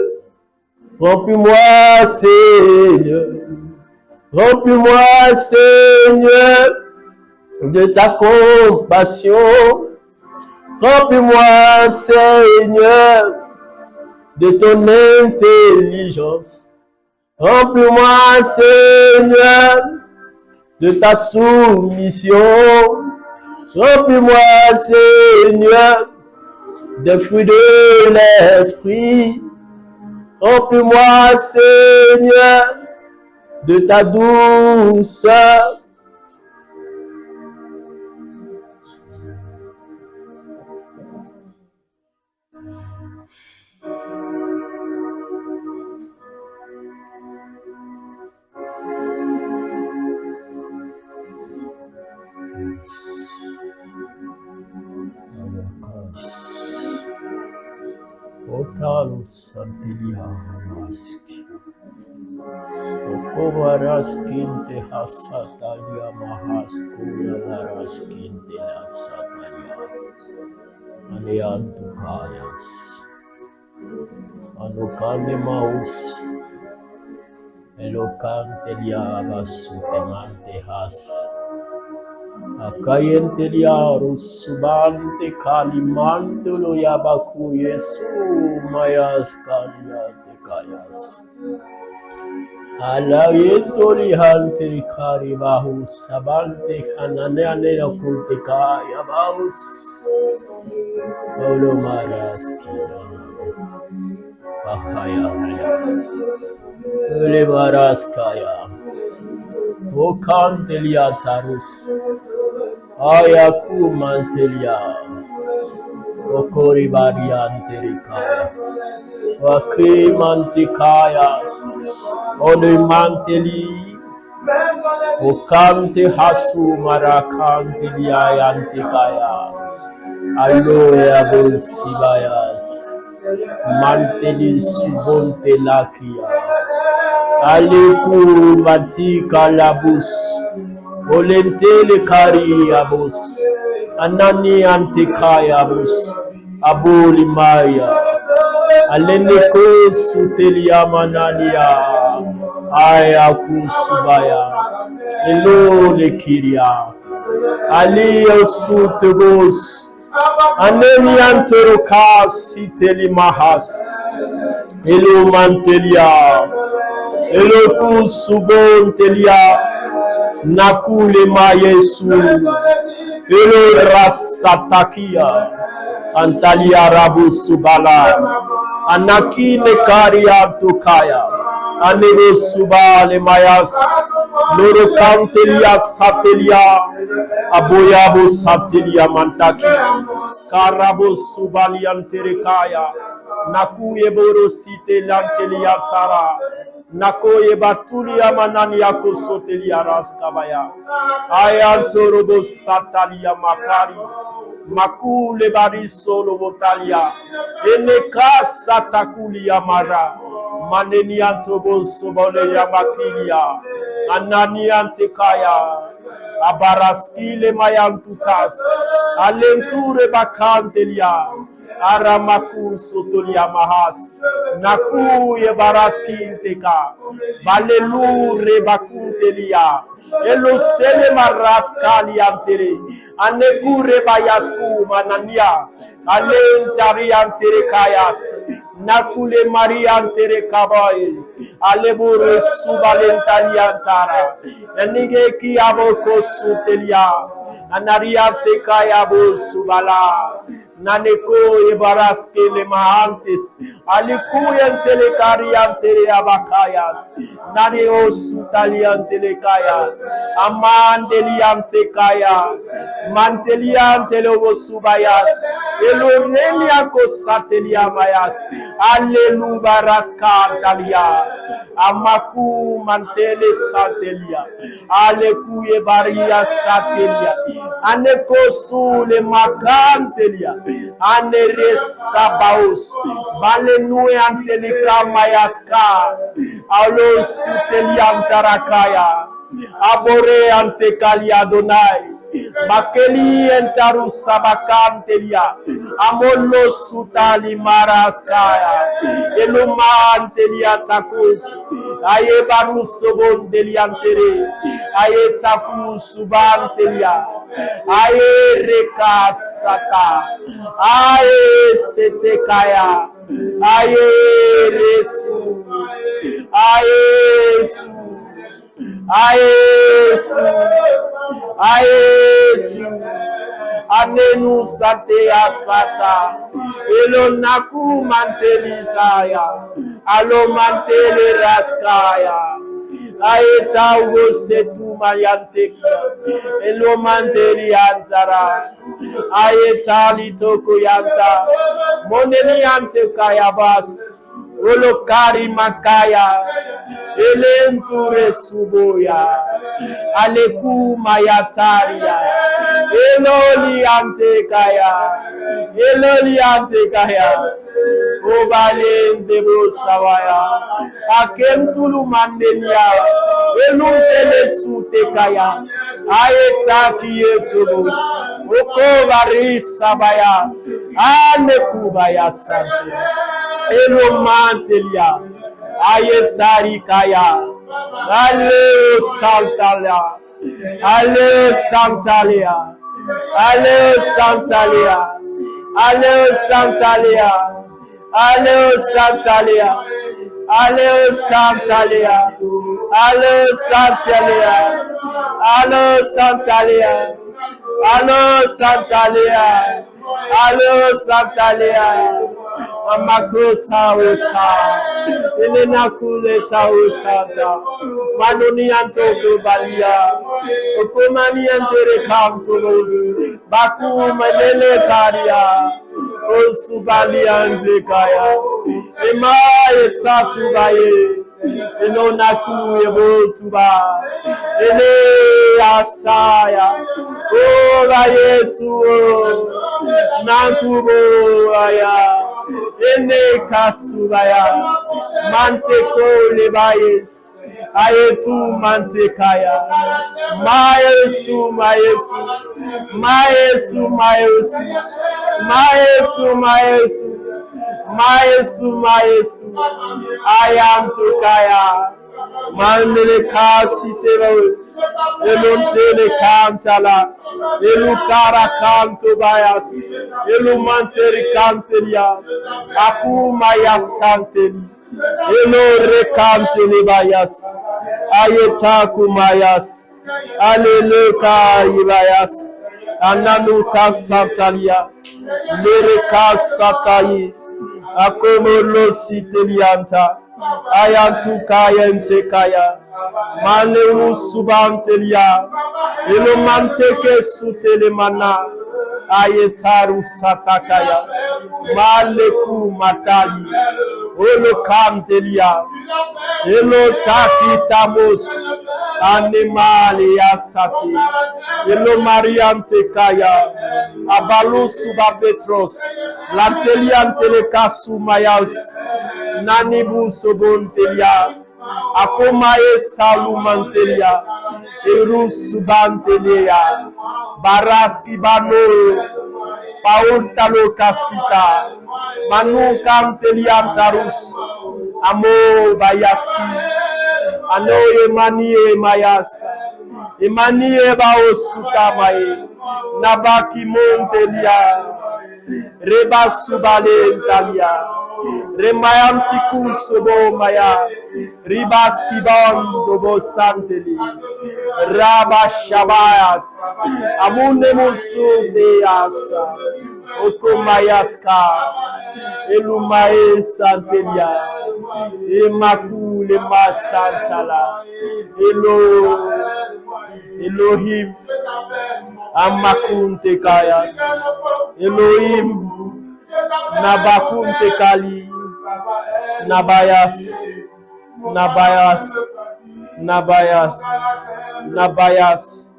Remplis-moi, Seigneur. Remplis-moi, Seigneur, de ta compassion. Remplis-moi, Seigneur, de ton intelligence. Remplis-moi, Seigneur, de ta soumission. Remplis-moi, Seigneur, des fruits de l'esprit. Remplis-moi, Seigneur, de ta douceur. Otalo Santilia Maski. Okovaraskinte Hasatalia Mahaskuya Laraskinte Hasatalia. Aleantukayas. Anukane Maus. Elocantelia Basutemante Has. Akayentelia Subante Kalimandulo Yabaku Yesu Mayas Kaliate Kayas. Alayetori Hante Karibahu Sabante Kananane Kultekaya Baus Paulo Maraski Bahaya Ole Maraskaya Okantelia Tarus Ayaku Mantelia Okori Varianterikaya Wakri Mantikayas Ole Manteli Okante Hasu Marakantelia Yantikaya Aloya Bolsibayas Manteli Subonte Lakia Aliku Matika Labus Olentele Kariabus Anani Antikayabus Abuli Maya Aleneko Sutelia Manania Ayaku Subaya Elole Kiria Alio Sutebus Anemian Torokas Siteli Mahas Elo Mantelia Eloku Subon Telia Nakule Mayesu Elo Rasatakia Antalia Rabu Subala Anakine Karia Tukaya Anero Subale Mayas Loro Cantelia Satelia Aboyabo Satelia Mantaki Karabo Subalian Terekaya Nakuye Boro Site Lantelia Tara Nakoye Batulia Manania Kosotelia Raskabaya Ayantorobo Satalia Makari Makule Barisolo Botalia Eneka Satakulia Mara Maneniantobo Sobole Yamakilia Ananiantekaya Abaraskile Mayantukas Alenture Bakantelia Aramaku Sotolia Mahas Naku Yebaraskinteka Balelure Bakuntelia Elo Sele Maraskali Antere Anekure Bayasku Manania Alentari Antere Kayas Nakule Marian Tere Kaboy Alebure Subalentaliantara Enige Kiaboko Sutelia Anariante Kayabo Subala Naneko Ebaraske le Mahantis Alikuyan Telekarian Tere Abakaya Naneo Sutalian Telekaya Amandelian Tekaya Mantelian Telobo Subayas Elonelia Kosatelia Mayas Alleluia Rascantalia Amaku Mantele Santelia Alekuye Baria Satelia Aneko Sule Macantelia Anere Sabaus Balenue Antelika Mayaska Alo Sutelian Tarakaya Abore Antekalia Donai Makeli entaru sabakantelia amolo sutali maraskaya elumantelia takus aye baru sobondeliantere aye takus subantelia aye rekasata aye setekaya aye resu aye su Ayesu, Ayesu, Anenu sate asata, elo naku mantelisaya, alo mantele raskaya, ayeta ugo setu mayantekia, elo manteli antara, ayeta litoko yanta, moneni yante kaya bas, olo kari makaya, Elenture suboya. Aleku mayataria. Eloli antekaya. Eloli antekaya. Obalende bosawaya. Akentulu mandelia. Elutele sutekaya. Ayetaki yetubu. Okovari sabaya. Anekubaya sante. Elomantelia. Ayetarikaya. Aleo Santalia. Aleo Santalia. Aleo Santalia. Aleo Santalia. Aleo Santalia. Aleo Santalia. Aleo Santalia. Aleo Santalia. Aleo Santalia. Aleo Santalia. Amakosa osa. Elena kuleta osata. Manoni anto balia. Okomani antere kampulos. Baku manele karia. Osubalia anzekaya. Ema esatu baye. Enonaku ebo tuba. Ele asaya. O ba Yesu. Nankubo aya. Ene kasubaya. Manteko lebayes. Ayetu mantekaya. Maesu, maesu. Maesu, maesu. Maesu, maesu. Maesu, maesu. Ayam tukaya. Mandele kasitero. Elontele kantala. Elukara kanto bayas. Elumanteri kantelia. Akuma yasanteli. Elo rekantele bayas. Ayetaku mayas. Aleluka ibayas. Ananuka santalia. Lereka satayi. Akomolo sitelianta. Ayantuka yentekaya. Mane subantelia. Elo manteke sutelemana. Ayetaru satakaya. Maleku matali. Olo kantelia. Elo takitamos. Animali asati. Elo mariante kaya. Abalu subapetros. Lanteliante le kasu mayas. Nanibu sobontelia. Akomae salumantelia. Eru subantelia. Baraski bano. Pauntalo kasita. Manu kanteliantarus. Amo bayaski. Ano emanie mayasa. Emanie baosuka maye. Nabaki montelia. Reba subalentalia. Remayam tiku sobo maya. Ribas kiban dobo santeli. Raba shabayas. Amune musu deyasa. Okomayaska. Elumae santelia. Emakule masantala. Elohim. Amakunte kayas. Elohim. Nabakunte kali. Nabayas. Nabayas. Nabayas. Nabayas.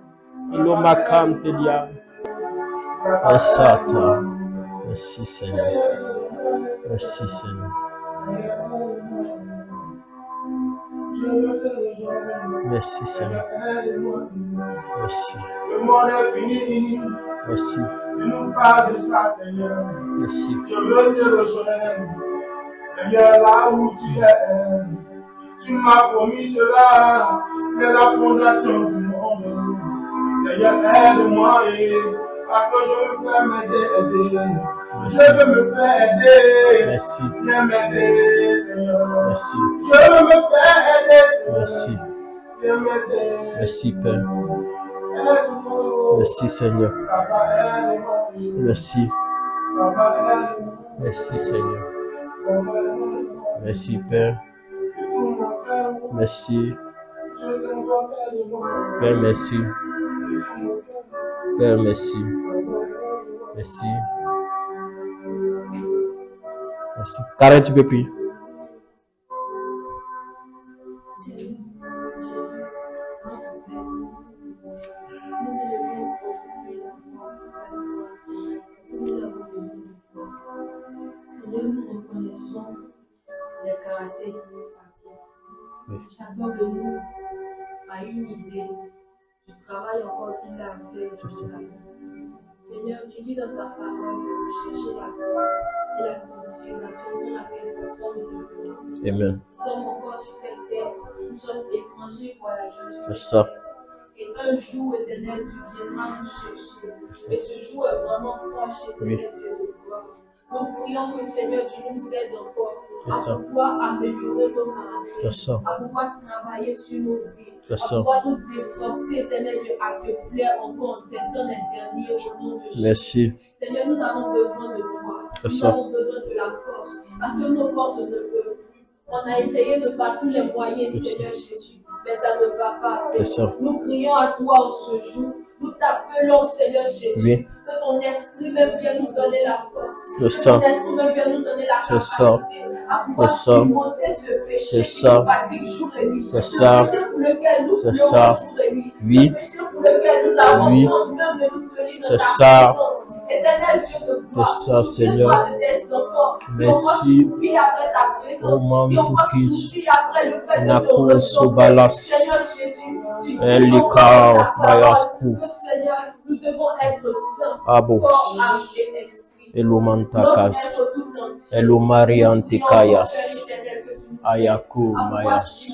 Elomakante dia. Asata. Merci Seigneur. Merci Seigneur. Merci Seigneur. Merci. Le monde est fini. Merci. Tu nous parles de ça, Seigneur. Merci. Je veux te rejoindre. Seigneur, là où tu es. Tu m'as promis cela. Dès la fondation du monde. Seigneur, aide-moi. Parce que je veux faire m'aider. Je veux me faire aider. Merci. Viens m'aider, Seigneur. Merci. Je veux me faire aider. Merci. Viens m'aider. Merci Père. Aide-moi. Merci Seigneur. Papa, aide-moi. Merci. Papa, aide-moi. Merci Seigneur. Papa, aide-moi. Merci Père. Merci. Père, merci. Père, merci. Merci. Merci. Karen, tu peux prier. nous reconnaissons les caractères qui nous fatiguent. Chacun de nous a une idée du travail encore qu'il a fait dans sa vie. Seigneur, tu dis dans ta parole de chercher la gloire et la sanctification sur laquelle nous sommes devenus. Amen. Nous sommes encore sur cette terre, nous sommes étrangers voyageurs sur C'est cette ça. terre. Et un jour éternel, tu viendras nous chercher. Et ce jour est vraiment proche, éternel Dieu de gloire. Nous prions que Seigneur, tu nous aides encore à pouvoir améliorer nos caractères, à pouvoir travailler sur nos vies, à pouvoir nous efforcer, éternel Dieu, à te plaire encore en ces temps derniers au nom de Jésus. Merci. Seigneur, nous avons besoin de toi. Nous avons besoin de la force. Parce que nos forces ne peuvent plus. On a essayé de par tous les moyens, Seigneur Jésus, mais ça ne va pas. Nous prions à toi en ce jour. Nous t'appelons, Seigneur Jésus, que ton esprit même vienne nous donner la force. Que ton esprit même vienne nous donner la capacité à pouvoir surmonter ce péché qui nous fatigue jour et nuit. Ce péché pour lequel nous pleurons jour et nuit. Ce péché pour lequel nous avons honte même de nous tenir dans ta présence. Éternel Dieu de gloire, souviens-toi de tes enfants qui ont soupir après ta présence, qui ont soupir après le fait de te ressembler. Seigneur Jésus, tu dis dans ta parole que Seigneur, nous devons être saints, corps, âme et esprit. Elomantakas, Elomariantekayas, Ayaku Mayas,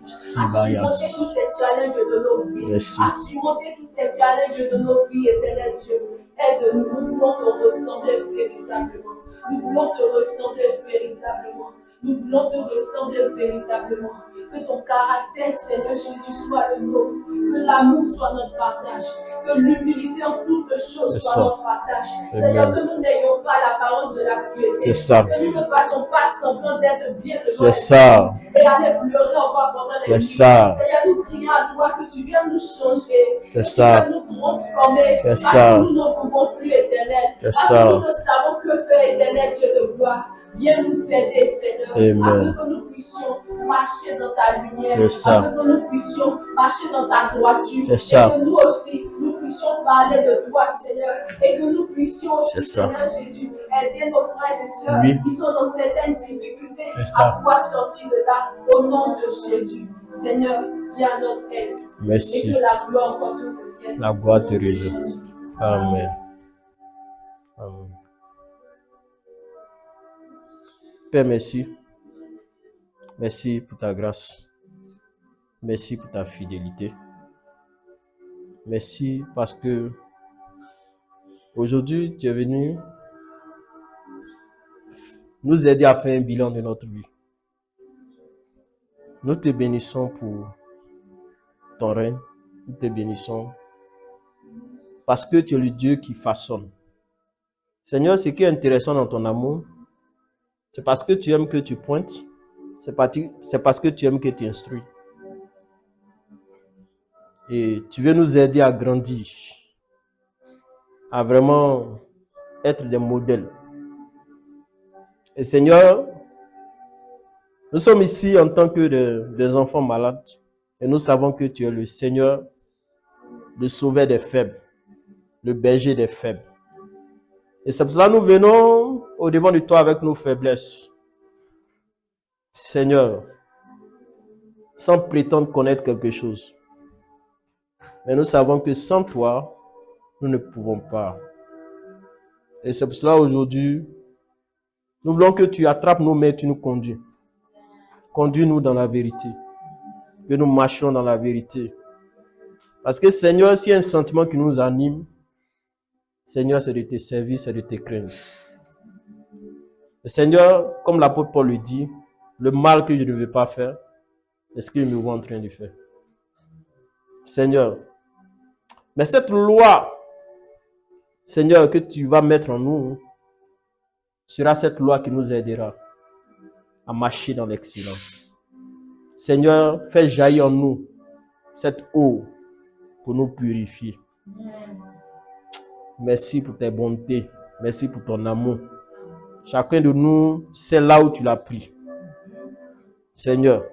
Assumer tous ces challenges de nos vies. Assumer tous ces challenges de nos vies, éternel Dieu. Aide-nous, nous voulons te ressembler véritablement. Nous voulons te ressembler véritablement. Nous voulons te ressembler véritablement. Que ton caractère, Seigneur Jésus, soit le nôtre. Que l'amour soit notre partage. Que l'humilité en toutes choses soit notre partage. Seigneur, que nous n'ayons pas l'apparence de la piété. Que nous ne fassons pas semblant d'être bien devant et aller pleurer encore pendant les nuits. Seigneur, nous prions à toi que tu viennes nous changer. Que tu viennes nous transformer. Parce que nous ne pouvons plus, éternel. Parce que nous ne savons que faire, éternel Dieu de gloire. Viens nous aider, Seigneur, afin que nous puissions marcher dans ta lumière, afin que nous puissions marcher dans ta droiture, et que nous aussi, nous puissions parler de toi, Seigneur, et que nous puissions aussi, Seigneur Jésus, aider nos frères et sœurs qui sont dans certaines difficultés à pouvoir sortir de là, au nom de Jésus. Seigneur, viens à notre aide. Merci. Et que la gloire encore te revienne. La gloire te revienne. Amen. Amen. Père, merci. Merci pour ta grâce. Merci pour ta fidélité. Merci parce que aujourd'hui, tu es venu nous aider à faire un bilan de notre vie. Nous te bénissons pour ton règne. Nous te bénissons parce que tu es le Dieu qui façonne. Seigneur, ce qui est intéressant dans ton amour, c'est parce que tu aimes que tu pointes. C'est parce que tu aimes que tu instruis. Et tu veux nous aider à grandir, à vraiment être des modèles. Et Seigneur, nous sommes ici en tant que des enfants malades. Et nous savons que tu es le Seigneur, le sauveur des faibles, le berger des faibles. Et c'est pour ça que nous venons au-devant de toi avec nos faiblesses. Seigneur, sans prétendre connaître quelque chose. Mais nous savons que sans toi, nous ne pouvons pas. Et c'est pour cela aujourd'hui, nous voulons que tu attrapes nos mains et tu nous conduis. Conduis-nous dans la vérité. Que nous marchions dans la vérité. Parce que Seigneur, s'il y a un sentiment qui nous anime, Seigneur, c'est de te servir, c'est de te craindre. Et Seigneur, comme l'apôtre Paul le dit, le mal que je ne veux pas faire, est ce que je me vois en train de faire. Seigneur, mais cette loi, Seigneur, que tu vas mettre en nous, sera cette loi qui nous aidera à marcher dans l'excellence. Seigneur, fais jaillir en nous cette eau pour nous purifier. Merci pour tes bontés. Merci pour ton amour. Chacun de nous, c'est là où tu l'as pris. Seigneur,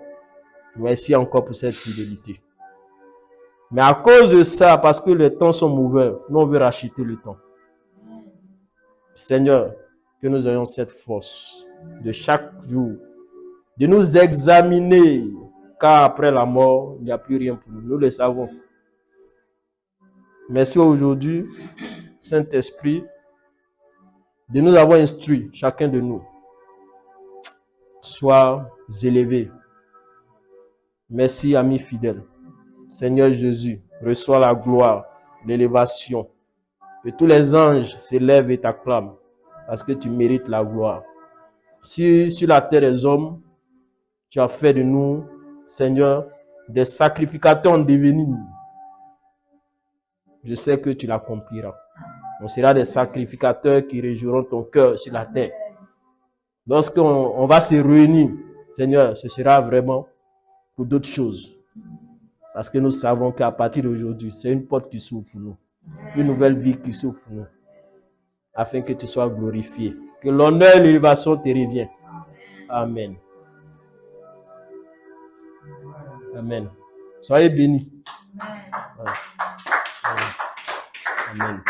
merci encore pour cette fidélité. Mais à cause de ça, parce que les temps sont mauvais, nous on veut racheter le temps. Seigneur, que nous ayons cette force de chaque jour, de nous examiner, car après la mort, il n'y a plus rien pour nous. Nous le savons. Merci aujourd'hui, Saint-Esprit, de nous avoir instruits, chacun de nous. Sois élevé. Merci, amis fidèles. Seigneur Jésus, reçois la gloire, l'élévation. Que tous les anges s'élèvent et t'acclament, parce que tu mérites la gloire. Si sur la terre des hommes, tu as fait de nous, Seigneur, des sacrificateurs en devenir, je sais que tu l'accompliras. On sera des sacrificateurs qui réjouiront ton cœur sur la terre. Lorsqu'on va se réunir, Seigneur, ce sera vraiment pour d'autres choses. Parce que nous savons qu'à partir d'aujourd'hui, c'est une porte qui s'ouvre pour nous. Une nouvelle vie qui s'ouvre pour nous. Afin que tu sois glorifié. Que l'honneur et l'élévation te reviennent. Amen. Amen. Soyez bénis. Amen. Amen.